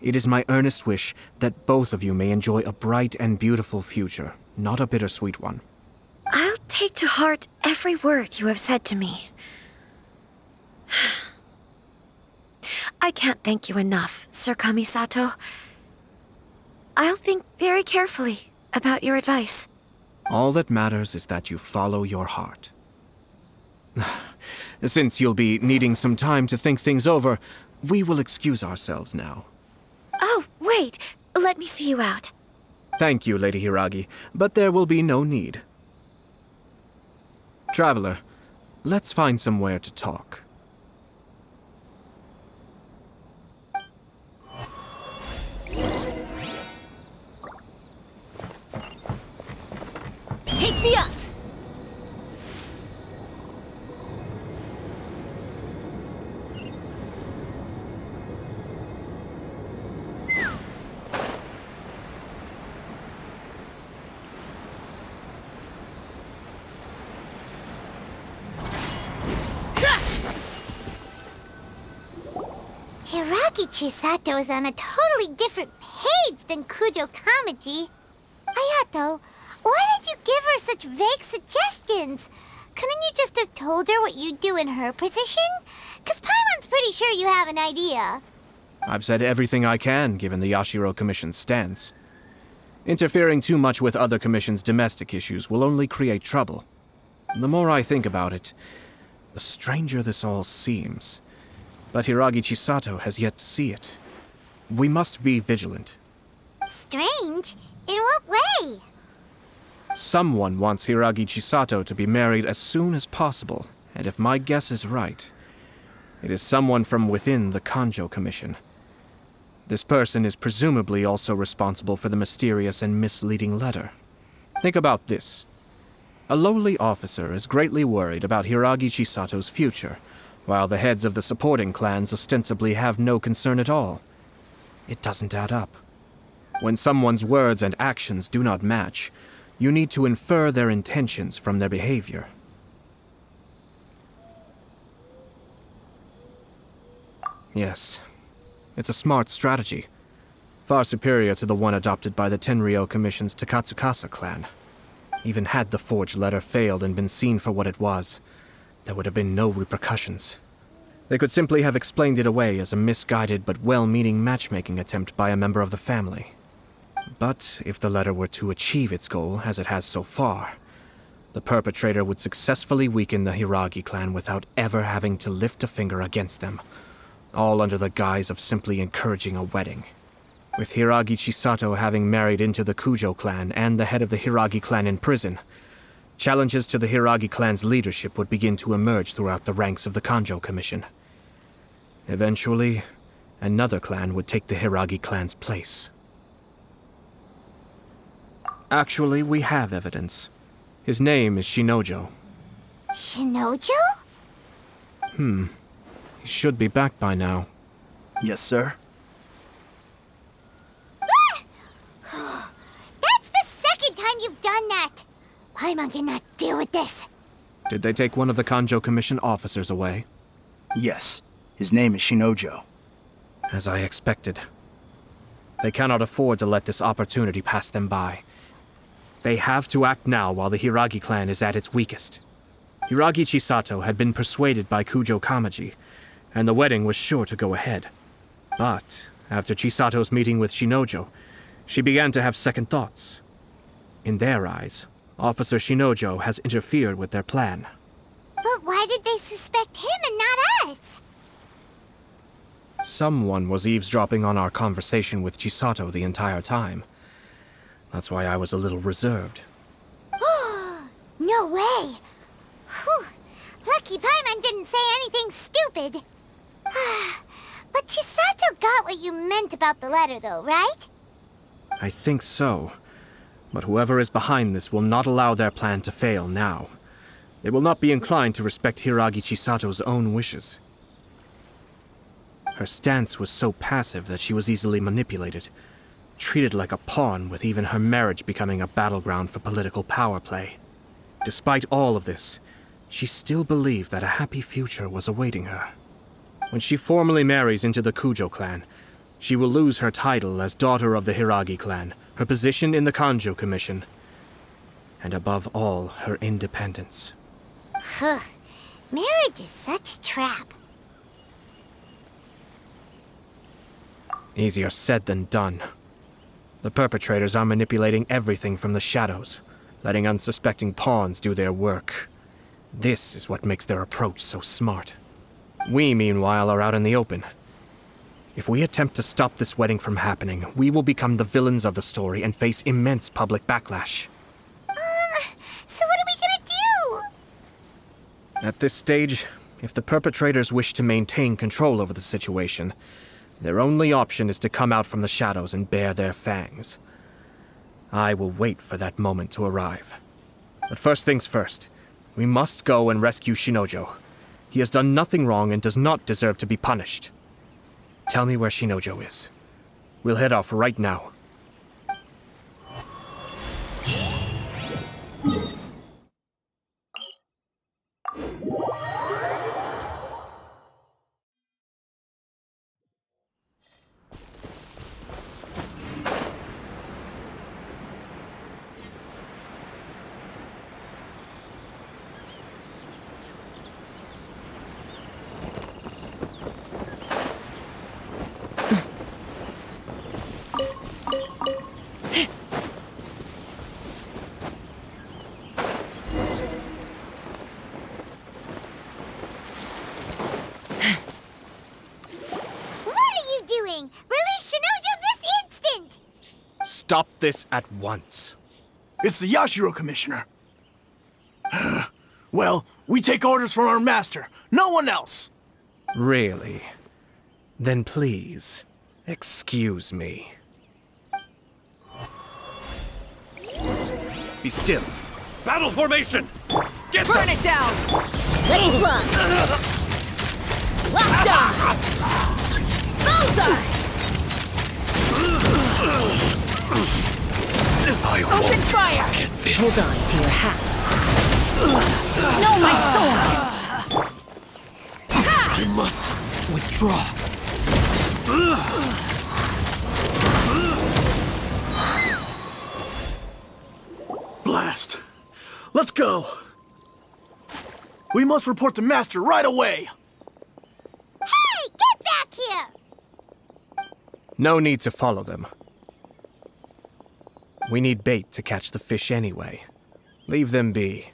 It is my earnest wish that both of you may enjoy a bright and beautiful future, not a bittersweet one. I'll take to heart every word you have said to me. I can't thank you enough, Sir Kamisato. I'll think very carefully about your advice. All that matters is that you follow your heart. Since you'll be needing some time to think things over, we will excuse ourselves now. Oh, wait. Let me see you out. Thank you, Lady Hiragi, but there will be no need. Traveler, let's find somewhere to talk. Take me up! Hiragi Chisato is on a totally different page than Kujo Kamaji. Ayato, why did you give her such vague suggestions? Couldn't you just have told her what you'd do in her position? 'Cause Paimon's pretty sure you have an idea. I've said everything I can, given the Yashiro Commission's stance. Interfering too much with other commissions' domestic issues will only create trouble. The more I think about it, the stranger this all seems. But Hiragi Chisato has yet to see it. We must be vigilant. Strange? In what way? Someone wants Hiragi Chisato to be married as soon as possible, and if my guess is right, it is someone from within the Kanjo Commission. This person is presumably also responsible for the mysterious and misleading letter. Think about this. A lowly officer is greatly worried about Hiragi Chisato's future, while the heads of the supporting clans ostensibly have no concern at all. It doesn't add up. When someone's words and actions do not match, you need to infer their intentions from their behavior. Yes, it's a smart strategy, far superior to the one adopted by the Tenryou Commission's Takatsukasa clan. Even had the forged letter failed and been seen for what it was, there would have been no repercussions. They could simply have explained it away as a misguided but well-meaning matchmaking attempt by a member of the family. But if the letter were to achieve its goal, as it has so far, the perpetrator would successfully weaken the Hiragi clan without ever having to lift a finger against them, all under the guise of simply encouraging a wedding. With Hiragi Chisato having married into the Kujo clan and the head of the Hiragi clan in prison, challenges to the Hiragi clan's leadership would begin to emerge throughout the ranks of the Kanjo Commission. Eventually, another clan would take the Hiragi clan's place. Actually, we have evidence. His name is Shinojo. Shinojo? He should be back by now. Yes, sir. That's the second time you've done that! Paimon cannot deal with this. Did they take one of the Kanjo Commission officers away? Yes. His name is Shinojo. As I expected. They cannot afford to let this opportunity pass them by. They have to act now while the Hiragi clan is at its weakest. Hiragi Chisato had been persuaded by Kujo Kamaji, and the wedding was sure to go ahead. But after Chisato's meeting with Shinojo, she began to have second thoughts. In their eyes, Officer Shinojo has interfered with their plan. But why did they suspect him and not us? Someone was eavesdropping on our conversation with Chisato the entire time. That's why I was a little reserved. No way! Whew. Lucky Paimon didn't say anything stupid. But Chisato got what you meant about the letter, though, right? I think so. But whoever is behind this will not allow their plan to fail now. They will not be inclined to respect Hiragi Chisato's own wishes. Her stance was so passive that she was easily manipulated, treated like a pawn, with even her marriage becoming a battleground for political power play. Despite all of this, she still believed that a happy future was awaiting her. When she formally marries into the Kujo clan, she will lose her title as daughter of the Hiragi clan, her position in the Kanjo Commission, and above all, her independence. Marriage is such a trap. Easier said than done. The perpetrators are manipulating everything from the shadows, letting unsuspecting pawns do their work. This is what makes their approach so smart. We, meanwhile, are out in the open. If we attempt to stop this wedding from happening, we will become the villains of the story and face immense public backlash. So what are we gonna do? At this stage, if the perpetrators wish to maintain control over the situation, their only option is to come out from the shadows and bare their fangs. I will wait for that moment to arrive. But first things first, we must go and rescue Shinojo. He has done nothing wrong and does not deserve to be punished. Tell me where Shinojo is. We'll head off right now. Stop this at once. It's the Yashiro Commissioner. Well, we take orders from our master, no one else. Really? Then please, excuse me. Be still. Battle formation! Get Burn it down! Let's run! Locked on! Bullseye! Open fire! Hold on to your hats. No, my sword! I must withdraw. Blast. Let's go. We must report to Master right away. Hey, get back here! No need to follow them. We need bait to catch the fish anyway. Leave them be.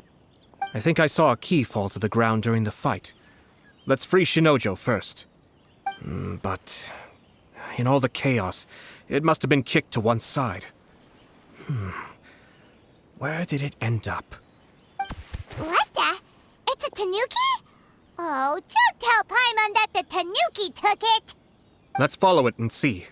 I think I saw a key fall to the ground during the fight. Let's free Shinojo first. But in all the chaos, it must have been kicked to one side. Where did it end up? What the? It's a tanuki? Oh, don't tell Paimon that the tanuki took it! Let's follow it and see.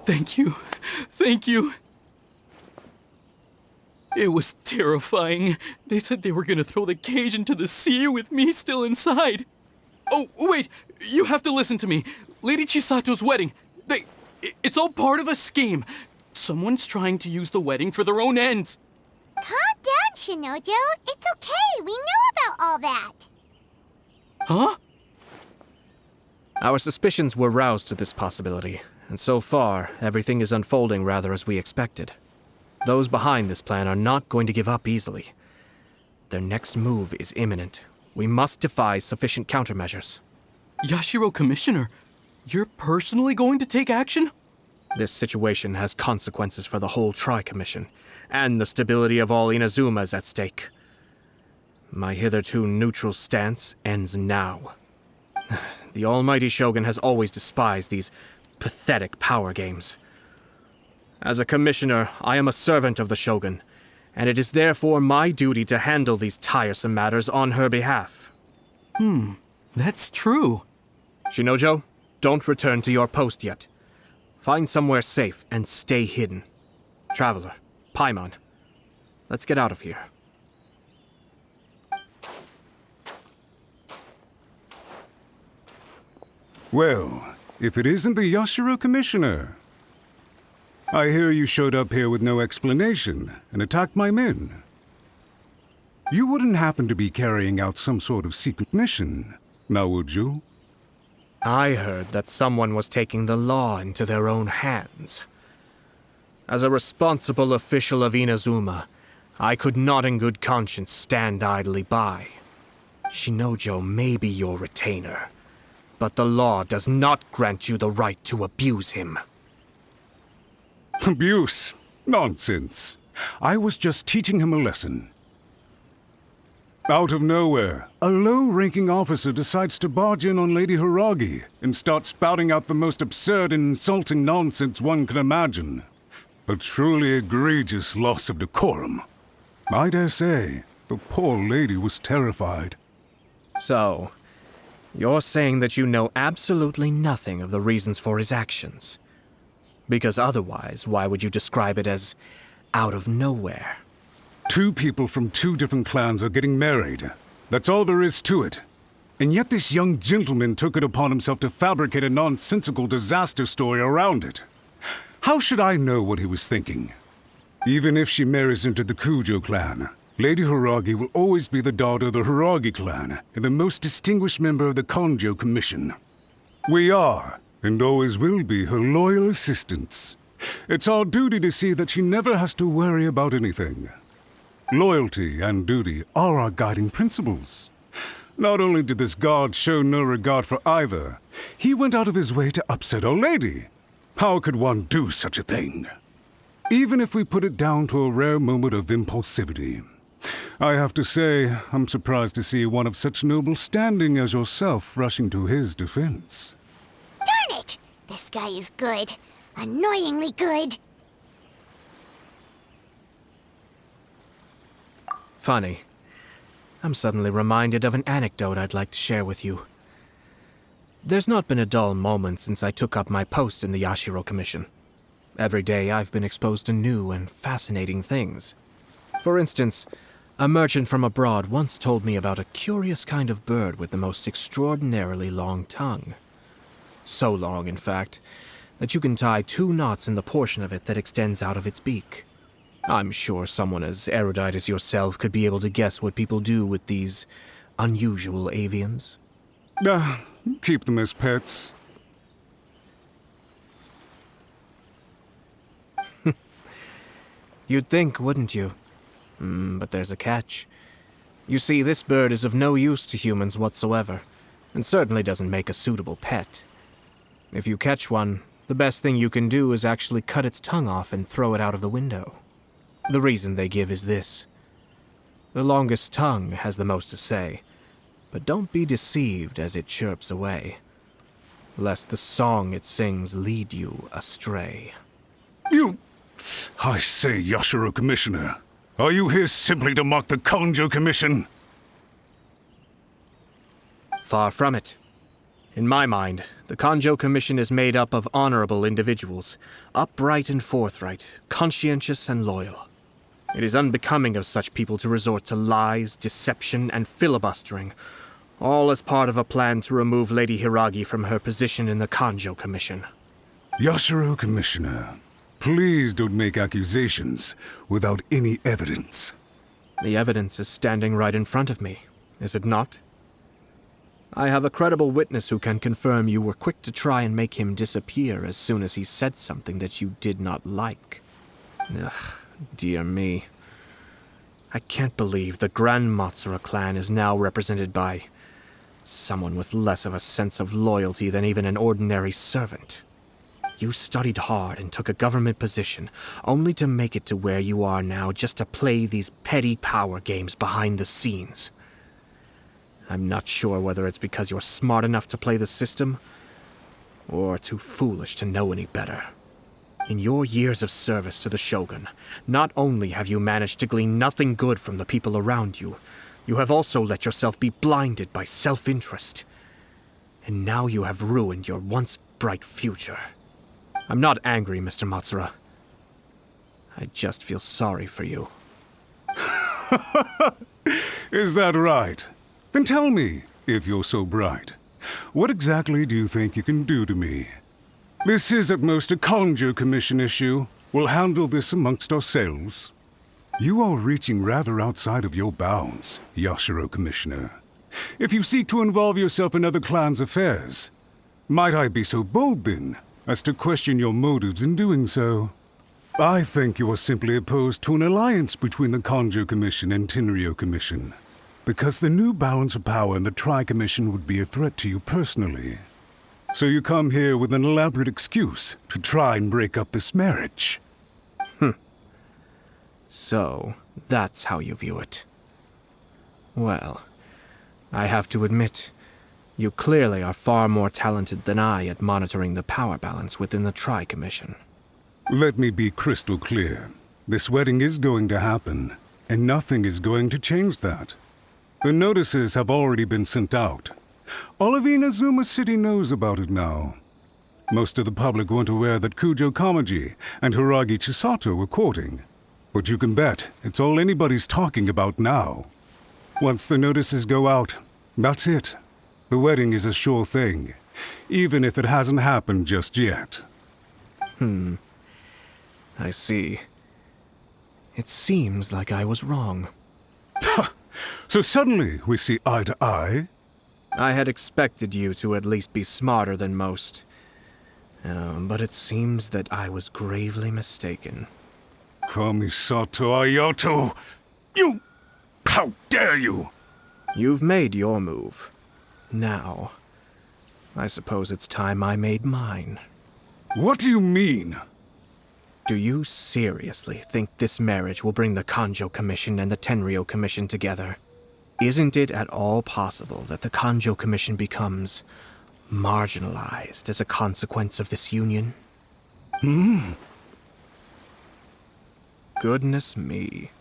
Thank you. Thank you. It was terrifying. They said they were gonna throw the cage into the sea with me still inside. Oh, wait! You have to listen to me. Lady Chisato's wedding. It's all part of a scheme. Someone's trying to use the wedding for their own ends. Calm down, Shinojo. It's okay. We know about all that. Huh? Our suspicions were roused to this possibility, and so far, everything is unfolding rather as we expected. Those behind this plan are not going to give up easily. Their next move is imminent. We must devise sufficient countermeasures. Yashiro Commissioner, you're personally going to take action? This situation has consequences for the whole Tri-Commission, and the stability of all Inazuma is at stake. My hitherto neutral stance ends now. The almighty Shogun has always despised these pathetic power games. As a commissioner, I am a servant of the Shogun, and it is therefore my duty to handle these tiresome matters on her behalf. That's true. Shinojo, don't return to your post yet. Find somewhere safe and stay hidden. Traveler, Paimon, let's get out of here. Well, if it isn't the Yashiro Commissioner. I hear you showed up here with no explanation and attacked my men. You wouldn't happen to be carrying out some sort of secret mission, now would you? I heard that someone was taking the law into their own hands. As a responsible official of Inazuma, I could not in good conscience stand idly by. Shinojo may be your retainer, but the law does not grant you the right to abuse him. Abuse? Nonsense. I was just teaching him a lesson. Out of nowhere, a low-ranking officer decides to barge in on Lady Hiragi and start spouting out the most absurd and insulting nonsense one can imagine. A truly egregious loss of decorum. I dare say, the poor lady was terrified. So, you're saying that you know absolutely nothing of the reasons for his actions? Because otherwise, why would you describe it as out of nowhere? Two people from two different clans are getting married. That's all there is to it. And yet this young gentleman took it upon himself to fabricate a nonsensical disaster story around it. How should I know what he was thinking? Even if she marries into the Kujo clan, Lady Hiragi will always be the daughter of the Hiragi clan and the most distinguished member of the Kanjo Commission. We are, and always will be, her loyal assistants. It's our duty to see that she never has to worry about anything. Loyalty and duty are our guiding principles. Not only did this guard show no regard for either, he went out of his way to upset our lady. How could one do such a thing? Even if we put it down to a rare moment of impulsivity. I have to say, I'm surprised to see one of such noble standing as yourself rushing to his defense. Darn it! This guy is good. Annoyingly good. Funny. I'm suddenly reminded of an anecdote I'd like to share with you. There's not been a dull moment since I took up my post in the Yashiro Commission. Every day I've been exposed to new and fascinating things. For instance, a merchant from abroad once told me about a curious kind of bird with the most extraordinarily long tongue. So long, in fact, that you can tie 2 knots in the portion of it that extends out of its beak. I'm sure someone as erudite as yourself could be able to guess what people do with these unusual avians. Keep them as pets. You'd think, wouldn't you? But there's a catch. You see, this bird is of no use to humans whatsoever, and certainly doesn't make a suitable pet. If you catch one, the best thing you can do is actually cut its tongue off and throw it out of the window. The reason they give is this. The longest tongue has the most to say, but don't be deceived as it chirps away, lest the song it sings lead you astray. I say, Yashiro Commissioner, are you here simply to mock the Kanjo Commission? Far from it. In my mind, the Kanjo Commission is made up of honorable individuals, upright and forthright, conscientious and loyal. It is unbecoming of such people to resort to lies, deception, and filibustering, all as part of a plan to remove Lady Hiragi from her position in the Kanjo Commission. Yashiro Commissioner, Please don't make accusations without any evidence. The evidence is standing right in front of me, is it not? I have a credible witness who can confirm you were quick to try and make him disappear as soon as he said something that you did not like. Ugh, dear me. I can't believe the Grand Motsura clan is now represented by someone with less of a sense of loyalty than even an ordinary servant. You studied hard and took a government position, only to make it to where you are now just to play these petty power games behind the scenes. I'm not sure whether it's because you're smart enough to play the system, or too foolish to know any better. In your years of service to the Shogun, not only have you managed to glean nothing good from the people around you, you have also let yourself be blinded by self-interest. And now you have ruined your once bright future. I'm not angry, Mr. Motsura. I just feel sorry for you. Is that right? Then tell me, if you're so bright, what exactly do you think you can do to me? This is at most a Conjo Commission issue. We'll handle this amongst ourselves. You are reaching rather outside of your bounds, Yashiro Commissioner. If you seek to involve yourself in other clans' affairs, might I be so bold then as to question your motives in doing so? I think you are simply opposed to an alliance between the Conjo Commission and Tenryo Commission, because the new balance of power in the Tri-Commission would be a threat to you personally. So you come here with an elaborate excuse to try and break up this marriage. So, that's how you view it. Well, I have to admit, you clearly are far more talented than I at monitoring the power balance within the Tri-Commission. Let me be crystal clear. This wedding is going to happen, and nothing is going to change that. The notices have already been sent out. All of Inazuma City knows about it now. Most of the public weren't aware that Kujo Kamaji and Hiragi Chisato were courting. But you can bet it's all anybody's talking about now. Once the notices go out, that's it. The wedding is a sure thing, even if it hasn't happened just yet. I see. It seems like I was wrong. So suddenly we see eye to eye? I had expected you to at least be smarter than most. But it seems that I was gravely mistaken. Kamisato Ayato! You! How dare you! You've made your move. Now, I suppose it's time I made mine. What do you mean? Do you seriously think this marriage will bring the Conjo Commission and the Tenryo Commission together? Isn't it at all possible that the Conjo Commission becomes marginalized as a consequence of this union? Goodness me.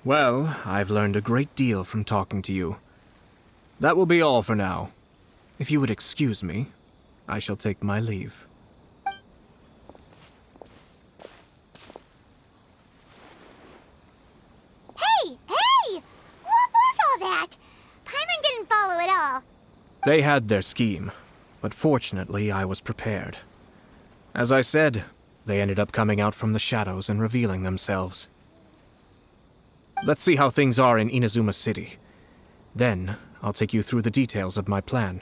Well, I've learned a great deal from talking to you. That will be all for now. If you would excuse me, I shall take my leave. Hey! What was all that? Paimon didn't follow at all. They had their scheme, but fortunately I was prepared. As I said, they ended up coming out from the shadows and revealing themselves. Let's see how things are in Inazuma City. Then, I'll take you through the details of my plan.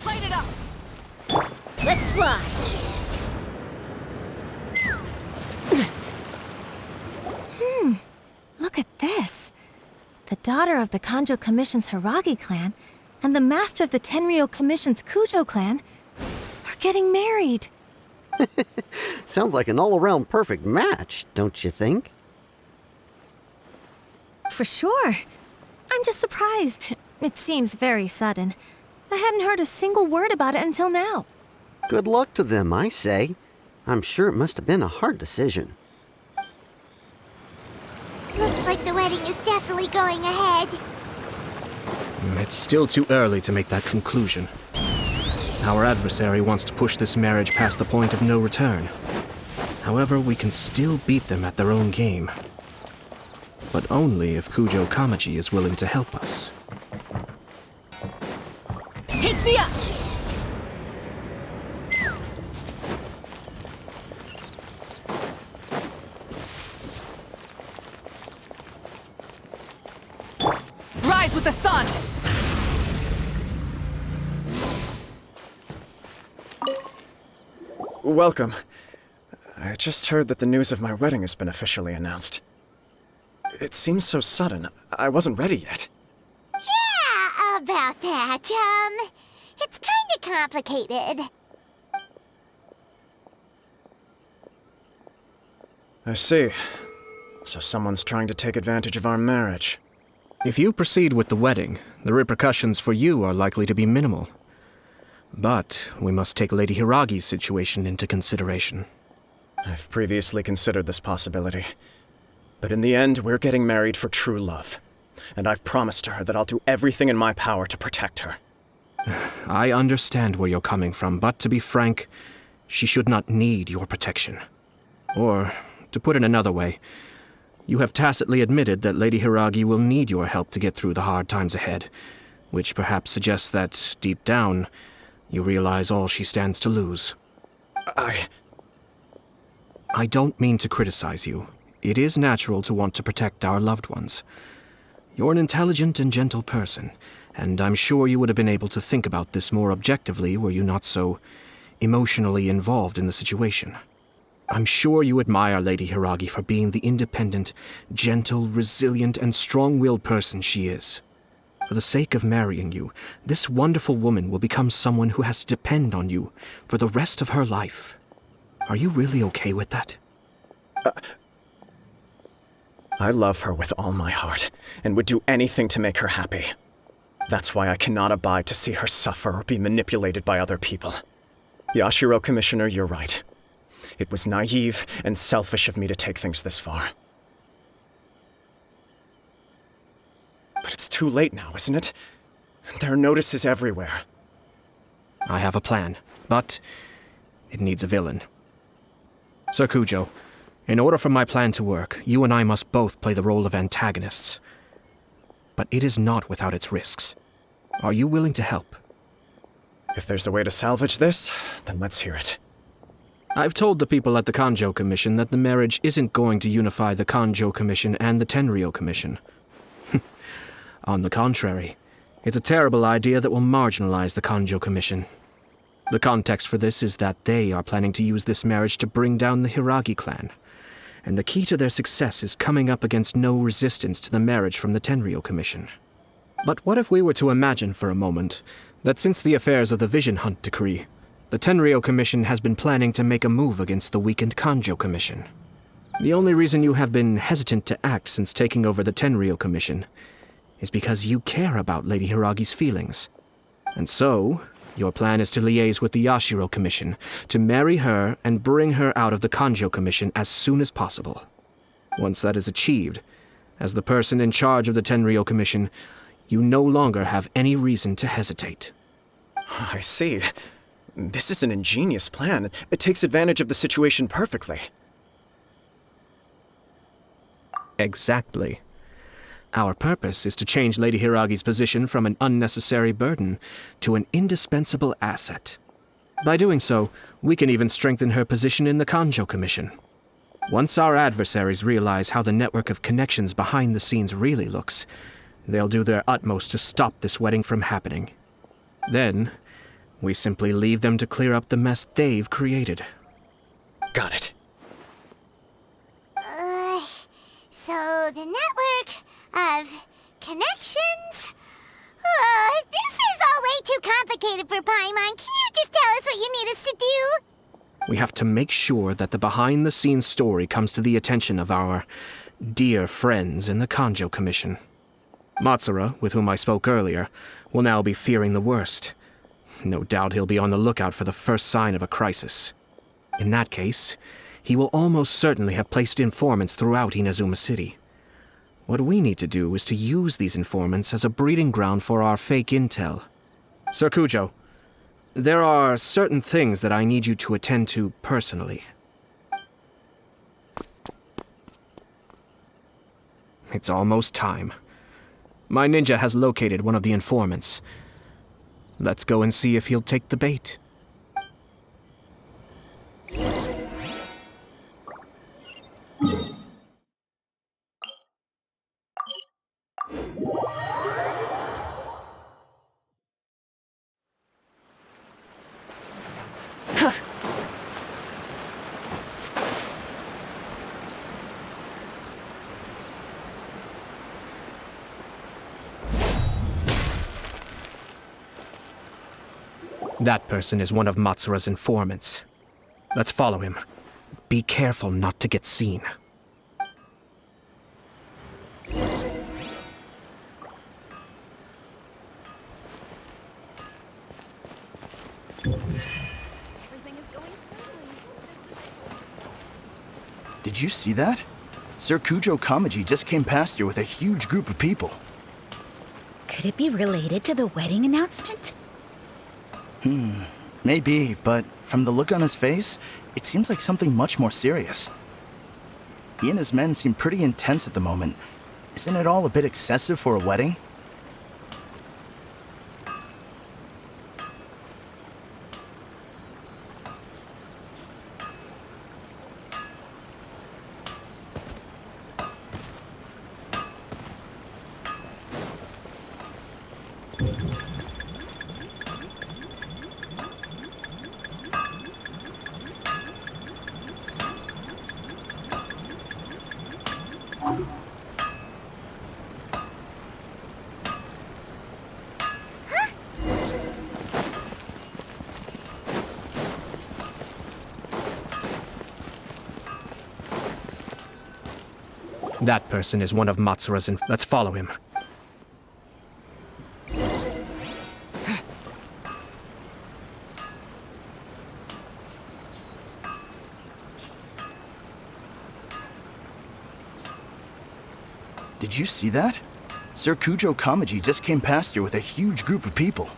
Light it up! Let's fly! Look at this. The daughter of the Conjo Commission's Hiragi clan and the master of the Tenryo Commission's Kujo clan are getting married. Sounds like an all-around perfect match, don't you think? For sure. I'm just surprised. It seems very sudden. I hadn't heard a single word about it until now. Good luck to them, I say. I'm sure it must have been a hard decision. Looks like the wedding is definitely going ahead. It's still too early to make that conclusion. Our adversary wants to push this marriage past the point of no return. However, we can still beat them at their own game. But only if Kujo Kamaji is willing to help us. Take me up! Rise with the sun! Welcome. I just heard that the news of my wedding has been officially announced. It seems so sudden. I wasn't ready yet. Yeah, about that. It's kinda complicated. I see. So someone's trying to take advantage of our marriage. If you proceed with the wedding, the repercussions for you are likely to be minimal. But we must take Lady Hiragi's situation into consideration. I've previously considered this possibility. But in the end, we're getting married for true love. And I've promised her that I'll do everything in my power to protect her. I understand where you're coming from, but to be frank, she should not need your protection. Or, to put it another way, you have tacitly admitted that Lady Hiragi will need your help to get through the hard times ahead, which perhaps suggests that, deep down, you realize all she stands to lose. I don't mean to criticize you. It is natural to want to protect our loved ones. You're an intelligent and gentle person, and I'm sure you would have been able to think about this more objectively were you not so emotionally involved in the situation. I'm sure you admire Lady Hiragi for being the independent, gentle, resilient, and strong-willed person she is. For the sake of marrying you, this wonderful woman will become someone who has to depend on you for the rest of her life. Are you really okay with that? I love her with all my heart, and would do anything to make her happy. That's why I cannot abide to see her suffer or be manipulated by other people. Yashiro, Commissioner, you're right. It was naive and selfish of me to take things this far. But it's too late now, isn't it? There are notices everywhere. I have a plan, but it needs a villain. Sir Kujo, in order for my plan to work, you and I must both play the role of antagonists. But it is not without its risks. Are you willing to help? If there's a way to salvage this, then let's hear it. I've told the people at the Kanjo Commission that the marriage isn't going to unify the Kanjo Commission and the Tenryou Commission. On the contrary, it's a terrible idea that will marginalize the Kanjo Commission. The context for this is that they are planning to use this marriage to bring down the Hiragi clan. And the key to their success is coming up against no resistance to the marriage from the Tenryou Commission. But what if we were to imagine for a moment that since the affairs of the Vision Hunt Decree, the Tenryou Commission has been planning to make a move against the weakened Kanjo Commission? The only reason you have been hesitant to act since taking over the Tenryou Commission is because you care about Lady Hiragi's feelings. And so, your plan is to liaise with the Yashiro Commission, to marry her and bring her out of the Kanjo Commission as soon as possible. Once that is achieved, as the person in charge of the Tenryou Commission, you no longer have any reason to hesitate. I see. This is an ingenious plan. It takes advantage of the situation perfectly. Exactly. Our purpose is to change Lady Hiragi's position from an unnecessary burden to an indispensable asset. By doing so, we can even strengthen her position in the Kanjo Commission. Once our adversaries realize how the network of connections behind the scenes really looks, they'll do their utmost to stop this wedding from happening. Then, we simply leave them to clear up the mess they've created. Got it. So the network of connections? This is all way too complicated for Paimon. Can you just tell us what you need us to do? We have to make sure that the behind-the-scenes story comes to the attention of our dear friends in the Kanjo Commission. Matsura, with whom I spoke earlier, will now be fearing the worst. No doubt he'll be on the lookout for the first sign of a crisis. In that case, he will almost certainly have placed informants throughout Inazuma City. What we need to do is to use these informants as a breeding ground for our fake intel. Sir Kujo, there are certain things that I need you to attend to personally. It's almost time. My ninja has located one of the informants. Let's go and see if he'll take the bait. That person is one of Matsura's informants. Let's follow him. Be careful not to get seen. Did you see that? Sir Kujo Kamaji just came past here with a huge group of people. Could it be related to the wedding announcement? Maybe, but from the look on his face, it seems like something much more serious. He and his men seem pretty intense at the moment. Isn't it all a bit excessive for a wedding? That person is one of Matsura's Let's follow him. Did you see that? Sir Kujo Kamaji just came past here with a huge group of people.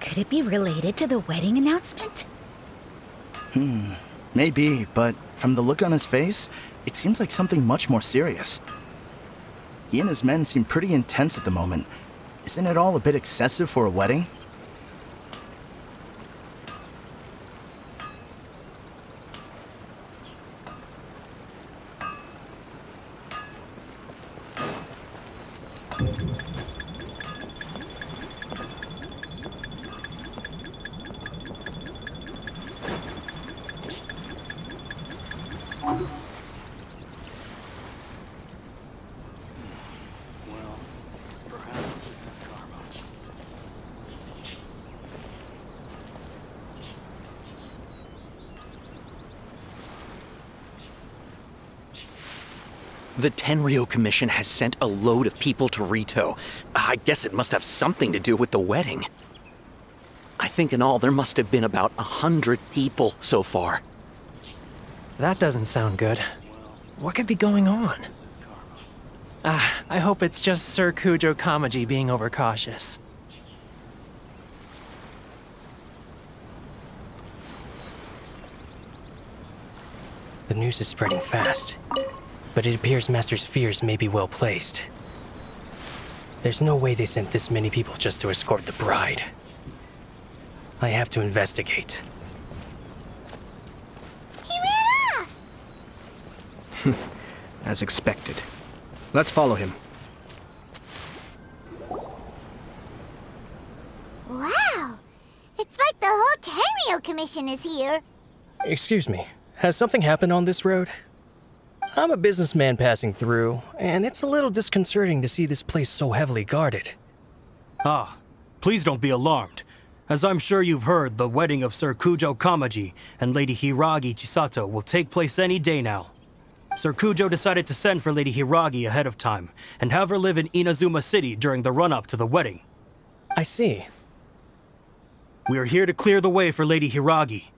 Could it be related to the wedding announcement? Maybe, but from the look on his face, it seems like something much more serious. He and his men seem pretty intense at the moment. Isn't it all a bit excessive for a wedding? The Tenryo Commission has sent a load of people to Rito. I guess it must have something to do with the wedding. I think in all there must have been about 100 people so far. That doesn't sound good. What could be going on? I hope it's just Sir Kujo Kamaji being overcautious. The news is spreading fast, but it appears Master's fears may be well placed. There's no way they sent this many people just to escort the bride. I have to investigate. He ran off! As expected. Let's follow him. Wow! It's like the whole Tenryo Commission is here. Excuse me, has something happened on this road? I'm a businessman passing through, and it's a little disconcerting to see this place so heavily guarded. Ah, please don't be alarmed. As I'm sure you've heard, the wedding of Sir Kujo Kamaji and Lady Hiragi Chisato will take place any day now. Sir Kujo decided to send for Lady Hiragi ahead of time, and have her live in Inazuma City during the run-up to the wedding. I see. We are here to clear the way for Lady Hiragi.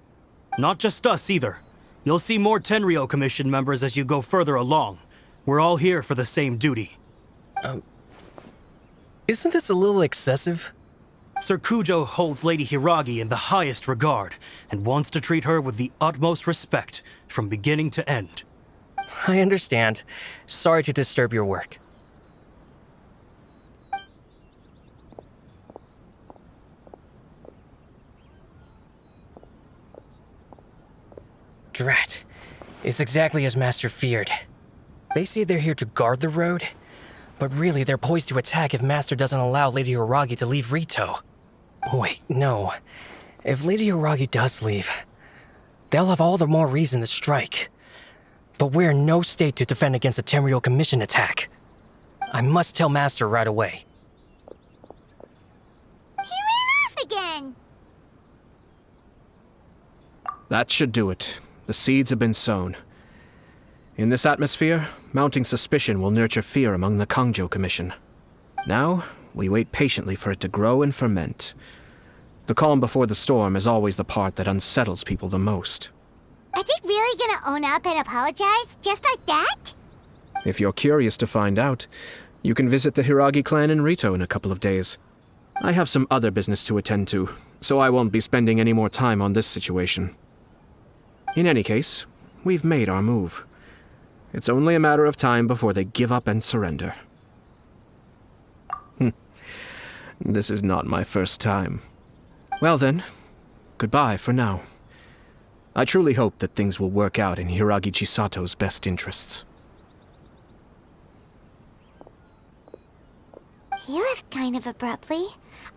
Not just us, either. You'll see more Tenryo Commission members as you go further along. We're all here for the same duty. Isn't this a little excessive? Sir Kujo holds Lady Hiragi in the highest regard, and wants to treat her with the utmost respect, from beginning to end. I understand. Sorry to disturb your work. Drat. It's exactly as Master feared. They say they're here to guard the road, but really they're poised to attack if Master doesn't allow Lady Hiragi to leave Rito. Wait, no. If Lady Hiragi does leave, they'll have all the more reason to strike. But we're in no state to defend against a Tenryou Commission attack. I must tell Master right away. He ran off again! That should do it. The seeds have been sown. In this atmosphere, mounting suspicion will nurture fear among the Kangjo Commission. Now, we wait patiently for it to grow and ferment. The calm before the storm is always the part that unsettles people the most. Are they really gonna own up and apologize, just like that? If you're curious to find out, you can visit the Hiragi clan in Rito in a couple of days. I have some other business to attend to, so I won't be spending any more time on this situation. In any case, we've made our move. It's only a matter of time before they give up and surrender. This is not my first time. Well then, goodbye for now. I truly hope that things will work out in Hiragi Chisato's best He left kind of abruptly.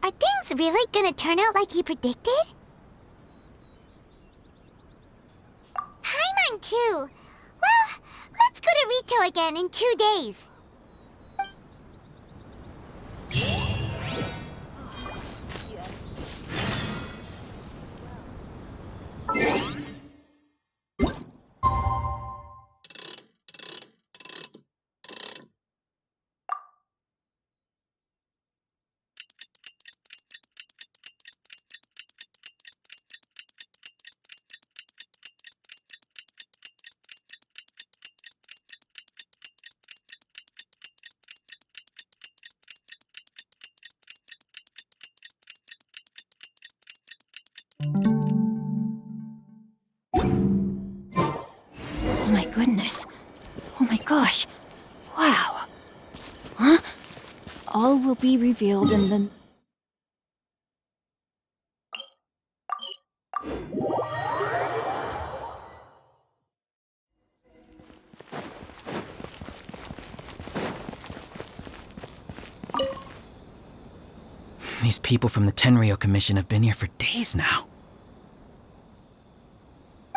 Are things really gonna turn out like he predicted? Paimon too. Well, let's go to Rito again in 2 days. Oh my goodness. Oh my gosh. Wow. Huh? All will be revealed in the... These people from the Tenryou Commission have been here for days now.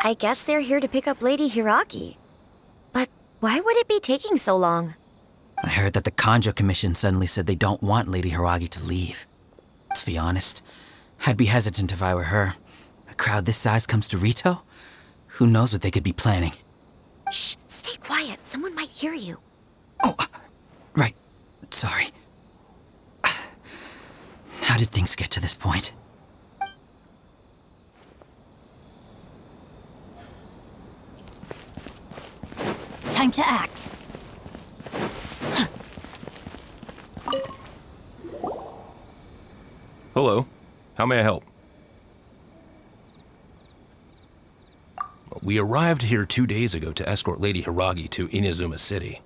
I guess they're here to pick up Lady Hiragi. But why would it be taking so long? I heard that the Kangjo Commission suddenly said they don't want Lady Hiragi to leave. To be honest, I'd be hesitant if I were her. A crowd this size comes to Rito? Who knows what they could be planning? Shh, stay quiet. Someone might hear you. Right. Sorry. How did things get to this point? Time to act. Hello. How may I help? We arrived here 2 days ago to escort Lady Hiragi to Inazuma City.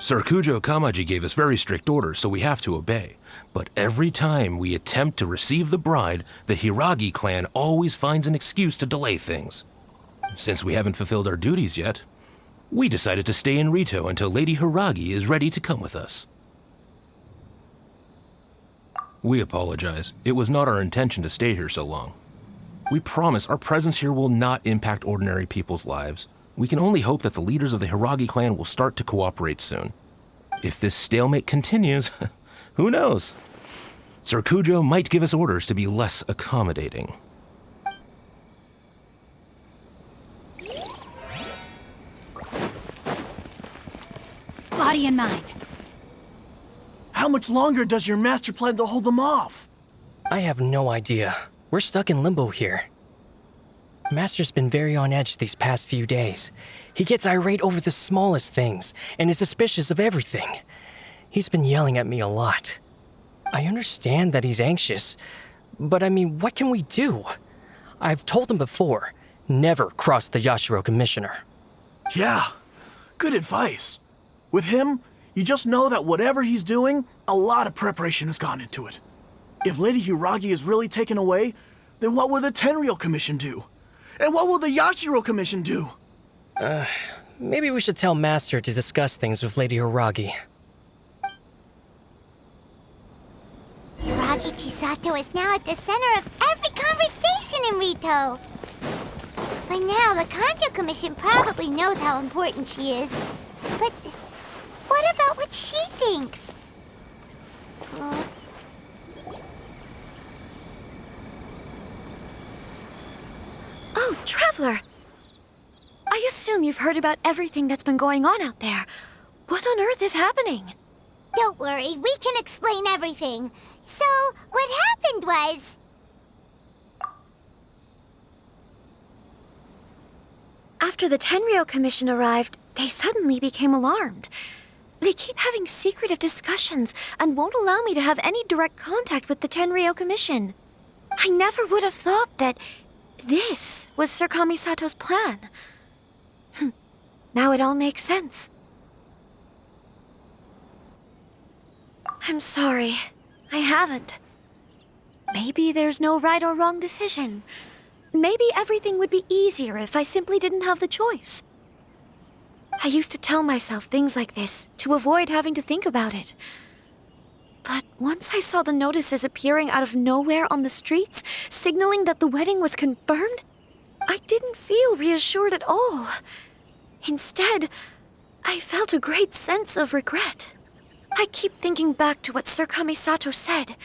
Sir Kujo Kamaji gave us very strict orders, so we have to obey. But every time we attempt to receive the bride, the Hiragi clan always finds an excuse to delay things. Since we haven't fulfilled our duties yet, we decided to stay in Rito until Lady Hiragi is ready to come with us. We apologize. It was not our intention to stay here so long. We promise our presence here will not impact ordinary people's lives. We can only hope that the leaders of the Hiragi clan will start to cooperate soon. If this stalemate continues, who knows? Sir Kujo might give us orders to be less accommodating. Body and mind. How much longer does your master plan to hold them off? I have no idea. We're stuck in limbo here. Master's been very on edge these past few days. He gets irate over the smallest things, and is suspicious of everything. He's been yelling at me a lot. I understand that he's anxious, but I mean, what can we do? I've told him before, never cross the Yashiro Commissioner. Yeah. Good advice. With him, you just know that whatever he's doing, a lot of preparation has gone into it. If Lady Hiragi is really taken away, then what will the Tenryou Commission do? And what will the Yashiro Commission do? Maybe we should tell Master to discuss things with Lady Hiragi. Hiragi Chisato is now at the center of every conversation in Rito. By now, the Kanjo Commission probably knows how important she is. But what about what she thinks? Oh, Traveler! I assume you've heard about everything that's been going on out there. What on earth is happening? Don't worry, we can explain everything. So, what happened was... After the Tenryou Commission arrived, they suddenly became alarmed. They keep having secretive discussions and won't allow me to have any direct contact with the Tenryou Commission. I never would have thought that this was Sir Kamisato's plan. Now it all makes sense. I'm sorry. I haven't. Maybe there's no right or wrong decision. Maybe everything would be easier if I simply didn't have the choice. I used to tell myself things like this to avoid having to think about it. But once I saw the notices appearing out of nowhere on the streets, signaling that the wedding was confirmed, I didn't feel reassured at all. Instead, I felt a great sense of regret. I keep thinking back to what Sir Kamisato said.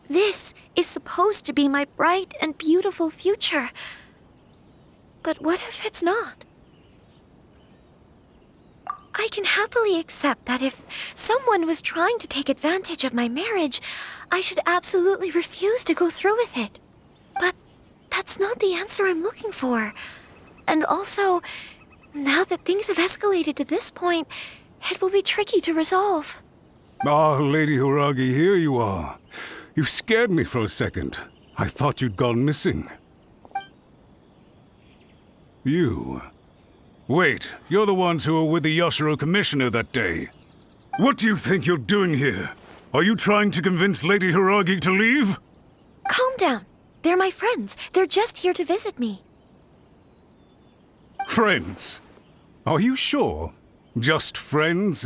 This is supposed to be my bright and beautiful future. But what if it's not? I can happily accept that if someone was trying to take advantage of my marriage, I should absolutely refuse to go through with it. But that's not the answer I'm looking for. And also, now that things have escalated to this point, it will be tricky to resolve. Ah, Lady Hiragi, here you are. You scared me for a second. I thought you'd gone missing. You... Wait, you're the ones who were with the Yashiro Commissioner that day. What do you think you're doing here? Are you trying to convince Lady Hiragi to leave? Calm down. They're my friends. They're just here to visit me. Friends? Are you sure? Just friends?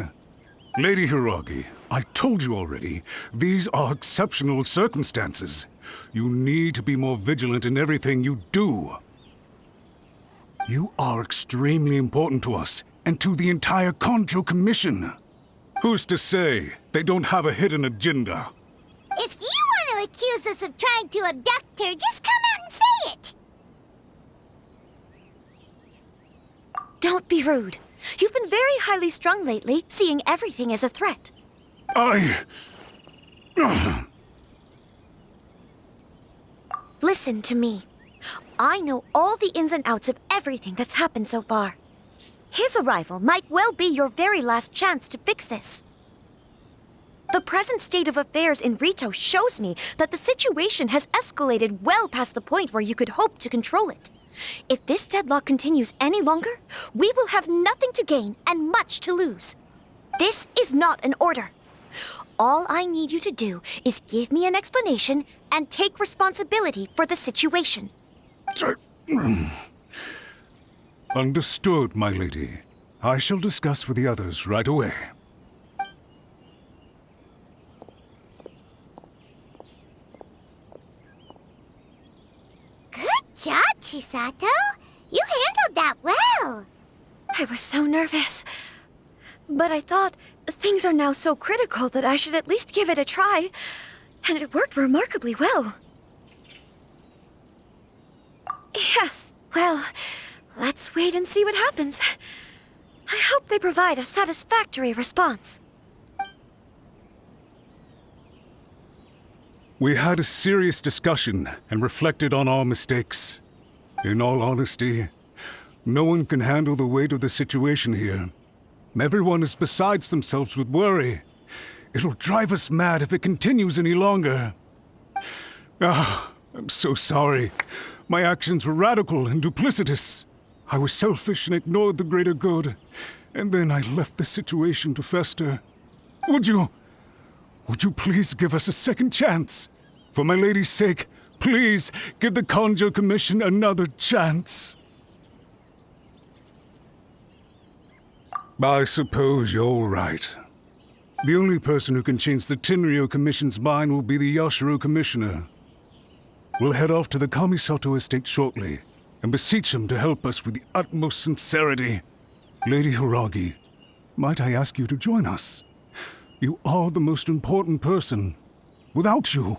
Lady Hiragi, I told you already, these are exceptional circumstances. You need to be more vigilant in everything you do. You are extremely important to us, and to the entire Kanjo Commission. Who's to say they don't have a hidden agenda? If you want to accuse us of trying to abduct her, just come out and say it! Don't be rude. You've been very highly strung lately, seeing everything as a threat. Listen to me. I know all the ins and outs of everything that's happened so far. His arrival might well be your very last chance to fix this. The present state of affairs in Rito shows me that the situation has escalated well past the point where you could hope to control it. If this deadlock continues any longer, we will have nothing to gain and much to lose. This is not an order. All I need you to do is give me an explanation and take responsibility for the situation. Understood, my lady. I shall discuss with the others right away. Good job, Chisato. You handled that well. I was so nervous. But I thought things are now so critical that I should at least give it a try. And it worked remarkably well. Yes, well, let's wait and see what happens. I hope they provide a satisfactory response. We had a serious discussion and reflected on our mistakes. In all honesty, no one can handle the weight of the situation here. Everyone is beside themselves with worry. It'll drive us mad if it continues any longer. I'm so sorry. My actions were radical and duplicitous. I was selfish and ignored the greater good. and then I left the situation to fester. Would you please give us a second chance? For my lady's sake, please give the Conjo Commission another chance. I suppose you're right. The only person who can change the Tenryou Commission's mind will be the Yashiro Commissioner. We'll head off to the Kamisato estate shortly and beseech him to help us with the utmost sincerity. Lady Hiragi, might I ask you to join us? You are the most important person. Without you,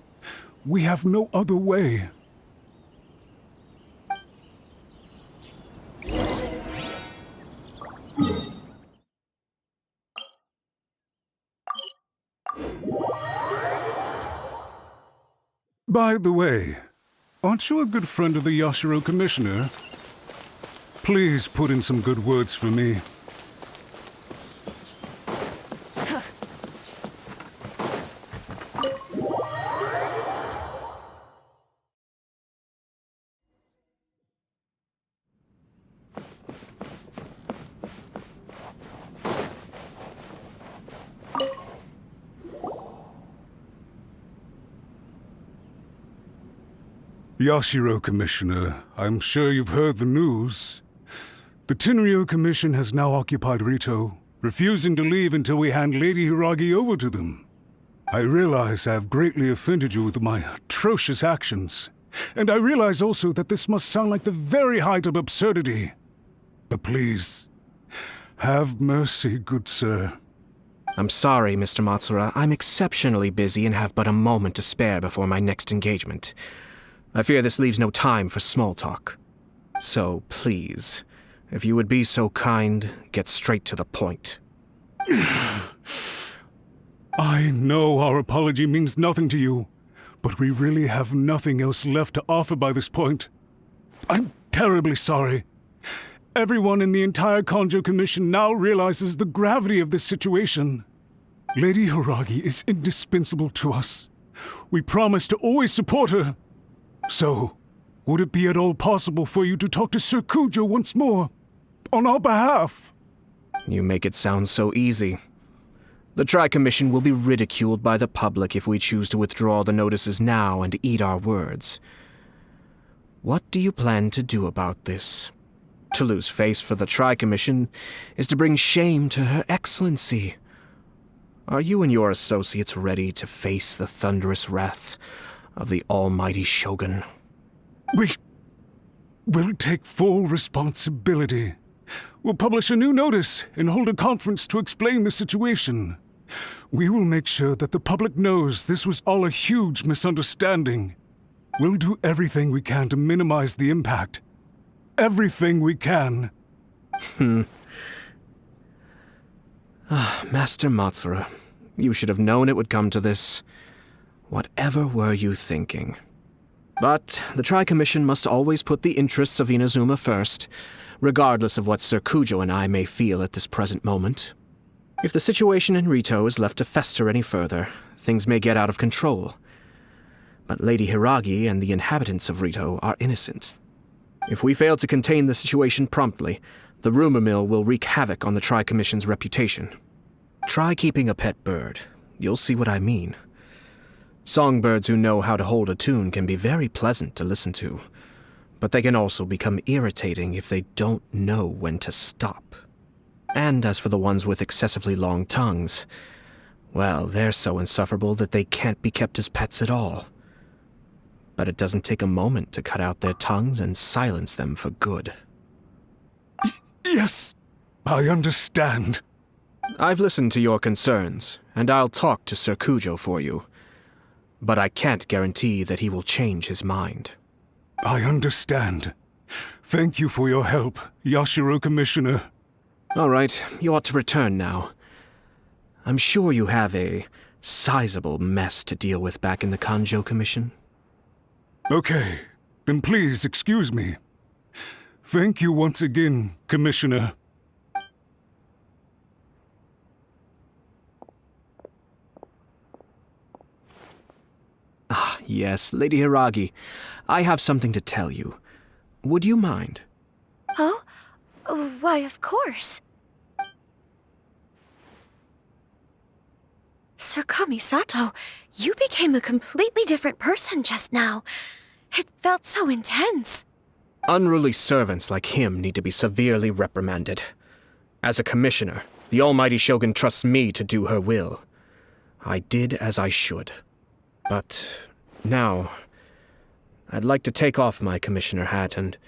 we have no other way. By the way, aren't you a good friend of the Yashiro Commissioner? Please put in some good words for me. Yashiro Commissioner, I'm sure you've heard the news. The Tenryou Commission has now occupied Rito, refusing to leave until we hand Lady Hiragi over to them. I realize I have greatly offended you with my atrocious actions, and I realize also that this must sound like the very height of absurdity. But please, have mercy, good sir. I'm sorry, Mr. Matsura. I'm exceptionally busy and have but a moment to spare before my next engagement. I fear this leaves no time for small talk. So, please, if you would be so kind, get straight to the point. I know our apology means nothing to you, but we really have nothing else left to offer by this point. I'm terribly sorry. Everyone in the entire Conjo Commission now realizes the gravity of this situation. Lady Hiragi is indispensable to us. We promise to always support her. So, would it be at all possible for you to talk to Sir Kujo once more, on our behalf? You make it sound so easy. The Tri-Commission will be ridiculed by the public if we choose to withdraw the notices now and eat our words. What do you plan to do about this? To lose face for the Tri-Commission is to bring shame to Her Excellency. Are you and your associates ready to face the thunderous wrath of the almighty Shogun? We'll take full responsibility. We'll publish a new notice and hold a conference to explain the situation. We will make sure that the public knows this was all a huge misunderstanding. We'll do everything we can to minimize the impact. Everything we can. Master Matsura, you should have known it would come to this. Whatever were you thinking? But the Tri-Commission must always put the interests of Inazuma first, regardless of what Sir Kujo and I may feel at this present moment. If the situation in Rito is left to fester any further, things may get out of control. But Lady Hiragi and the inhabitants of Rito are innocent. If we fail to contain the situation promptly, the rumor mill will wreak havoc on the Tri-Commission's reputation. Try keeping a pet bird. You'll see what I mean. Songbirds who know how to hold a tune can be very pleasant to listen to, but they can also become irritating if they don't know when to stop. And as for the ones with excessively long tongues, well, they're so insufferable that they can't be kept as pets at all. But it doesn't take a moment to cut out their tongues and silence them for good. Yes, I understand. I've listened to your concerns, and I'll talk to Sir Kujo for you. But I can't guarantee that he will change his mind. I understand. Thank you for your help, Yashiro Commissioner. All right, you ought to return now. I'm sure you have a sizable mess to deal with back in the Conjo Commission. Okay, then please excuse me. Thank you once again, Commissioner. Ah, yes, Lady Hiragi. I have something to tell you. Would you mind? Oh? Why, of course. Sir Kamisato, you became a completely different person just now. It felt so intense. Unruly servants like him need to be severely reprimanded. As a commissioner, the almighty Shogun trusts me to do her will. I did as I should. But now, I'd like to take off my commissioner hat and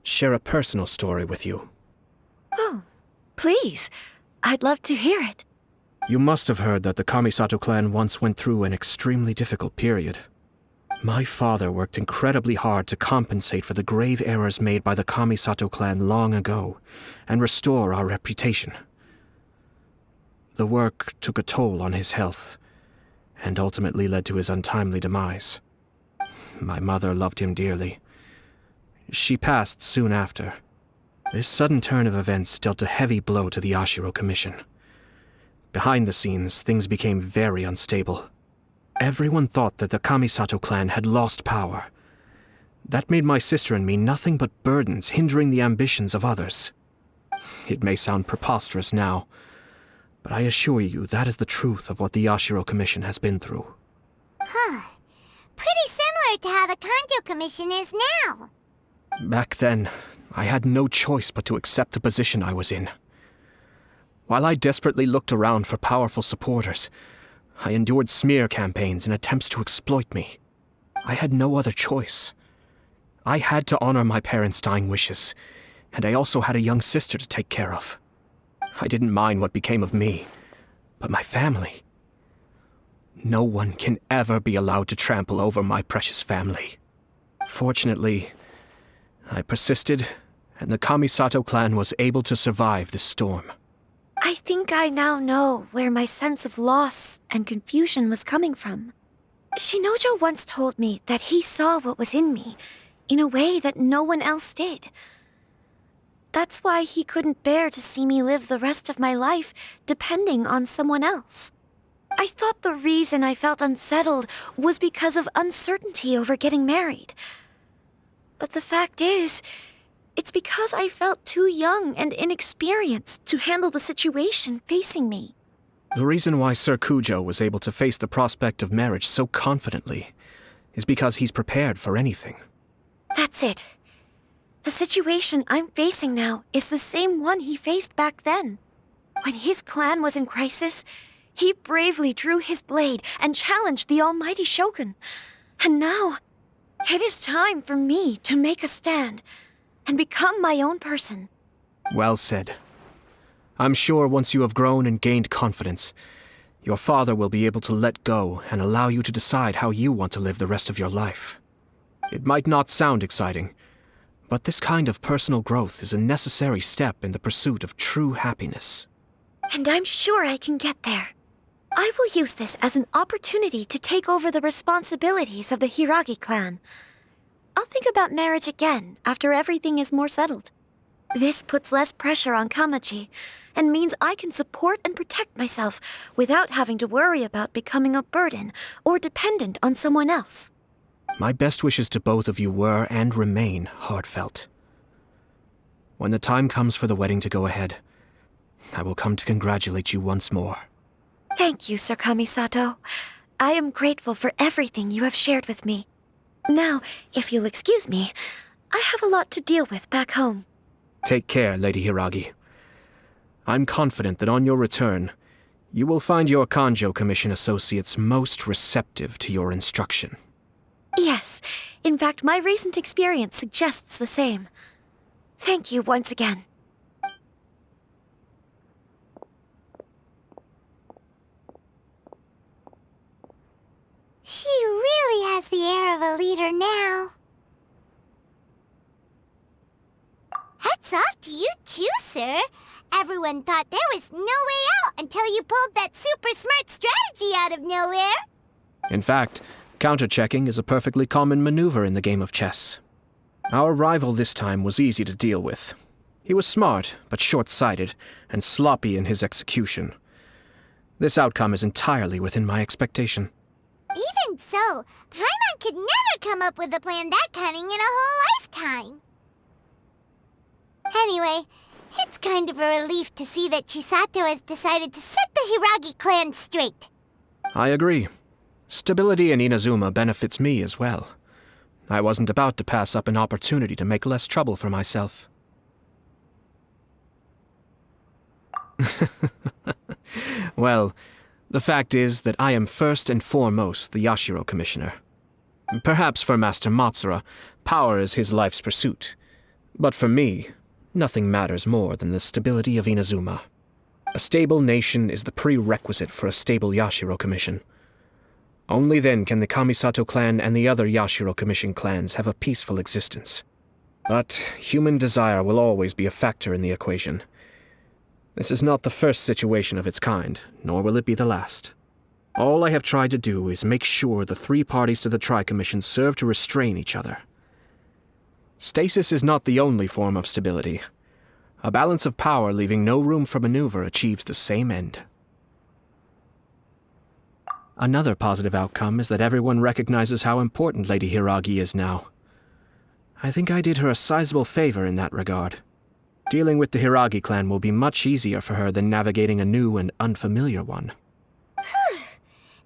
share a personal story with you. Oh, please. I'd love to hear it. You must have heard that the Kamisato clan once went through an extremely difficult period. My father worked incredibly hard to compensate for the grave errors made by the Kamisato clan long ago and restore our reputation. The work took a toll on his health and ultimately led to his untimely demise. My mother loved him dearly. She passed soon after. This sudden turn of events dealt a heavy blow to the Ashiro Commission. Behind the scenes, things became very unstable. Everyone thought that the Kamisato clan had lost power. That made my sister and me nothing but burdens hindering the ambitions of others. It may sound preposterous now, but I assure you that is the truth of what the Ashiro Commission has been through. Huh. Pretty similar to how the Kanjo Commission is now. Back then, I had no choice but to accept the position I was in. While I desperately looked around for powerful supporters, I endured smear campaigns and attempts to exploit me. I had no other choice. I had to honor my parents' dying wishes, and I also had a young sister to take care of. I didn't mind what became of me, but my family. No one can ever be allowed to trample over my precious family. Fortunately, I persisted, and the Kamisato clan was able to survive this storm. I think I now know where my sense of loss and confusion was coming from. Shinojo once told me that he saw what was in me in a way that no one else did. That's why he couldn't bear to see me live the rest of my life depending on someone else. I thought the reason I felt unsettled was because of uncertainty over getting married. But the fact is, it's because I felt too young and inexperienced to handle the situation facing me. The reason why Sir Kujo was able to face the prospect of marriage so confidently is because he's prepared for anything. That's it. The situation I'm facing now is the same one he faced back then. When his clan was in crisis, he bravely drew his blade and challenged the almighty Shogun. And now, it is time for me to make a stand and become my own person. Well said. I'm sure once you have grown and gained confidence, your father will be able to let go and allow you to decide how you want to live the rest of your life. It might not sound exciting, but this kind of personal growth is a necessary step in the pursuit of true happiness. And I'm sure I can get there. I will use this as an opportunity to take over the responsibilities of the Hiragi clan. I'll think about marriage again after everything is more settled. This puts less pressure on Kamaji, and means I can support and protect myself without having to worry about becoming a burden or dependent on someone else. My best wishes to both of you were and remain heartfelt. When the time comes for the wedding to go ahead, I will come to congratulate you once more. Thank you, Sir Kamisato. I am grateful for everything you have shared with me. Now, if you'll excuse me, I have a lot to deal with back home. Take care, Lady Hiragi. I'm confident that on your return, you will find your Kanjo Commission associates most receptive to your instruction. Yes, in fact, my recent experience suggests the same. Thank you once again. She really has the air of a leader now. Hats off to you too, sir. Everyone thought there was no way out until you pulled that super smart strategy out of nowhere. In fact, counter-checking is a perfectly common maneuver in the game of chess. Our rival this time was easy to deal with. He was smart, but short-sighted, and sloppy in his execution. This outcome is entirely within my expectation. Even so, Paimon could never come up with a plan that cunning in a whole lifetime. Anyway, it's kind of a relief to see that Chisato has decided to set the Hiragi clan straight. I agree. Stability in Inazuma benefits me as well. I wasn't about to pass up an opportunity to make less trouble for myself. Well, the fact is that I am first and foremost the Yashiro Commissioner. Perhaps for Master Matsura, power is his life's pursuit. But for me, nothing matters more than the stability of Inazuma. A stable nation is the prerequisite for a stable Yashiro Commission. Only then can the Kamisato clan and the other Yashiro Commission clans have a peaceful existence. But human desire will always be a factor in the equation. This is not the first situation of its kind, nor will it be the last. All I have tried to do is make sure the three parties to the Tri-Commission serve to restrain each other. Stasis is not the only form of stability. A balance of power leaving no room for maneuver achieves the same end. Another positive outcome is that everyone recognizes how important Lady Hiragi is now. I think I did her a sizable favor in that regard. Dealing with the Hiragi clan will be much easier for her than navigating a new and unfamiliar one.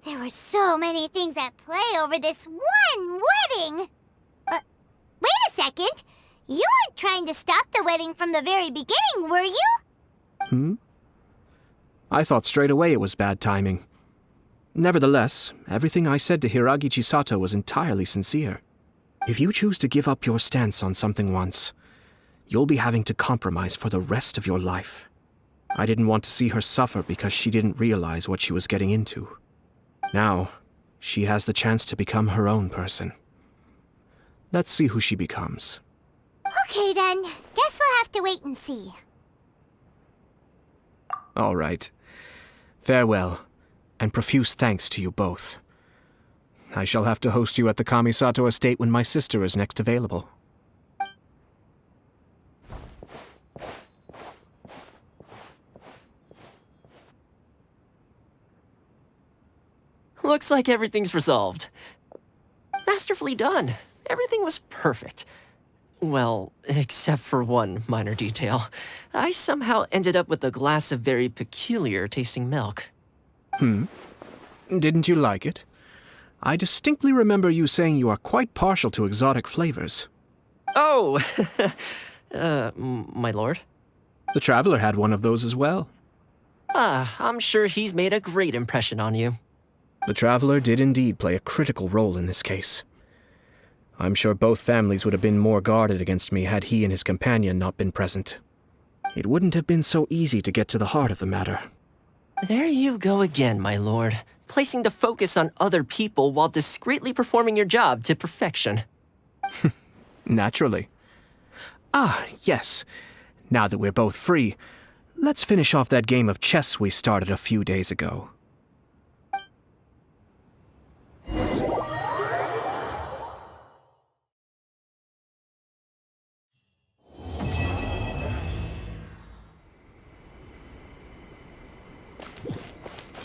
There were so many things at play over this one wedding! Wait a second! You weren't trying to stop the wedding from the very beginning, were you? I thought straight away it was bad timing. Nevertheless, everything I said to Hiragi Chisato was entirely sincere. If you choose to give up your stance on something once, you'll be having to compromise for the rest of your life. I didn't want to see her suffer because she didn't realize what she was getting into. Now, she has the chance to become her own person. Let's see who she becomes. Okay then, guess we'll have to wait and see. All right. Farewell, and profuse thanks to you both. I shall have to host you at the Kamisato estate when my sister is next available. Looks like everything's resolved. Masterfully done. Everything was perfect. Well, except for one minor detail. I somehow ended up with a glass of very peculiar tasting milk. Didn't you like it? I distinctly remember you saying you are quite partial to exotic flavors. Oh! My lord? The Traveler had one of those as well. I'm sure he's made a great impression on you. The Traveler did indeed play a critical role in this case. I'm sure both families would have been more guarded against me had he and his companion not been present. It wouldn't have been so easy to get to the heart of the matter. There you go again, my lord. Placing the focus on other people while discreetly performing your job to perfection. Naturally. Yes. Now that we're both free, let's finish off that game of chess we started a few days ago.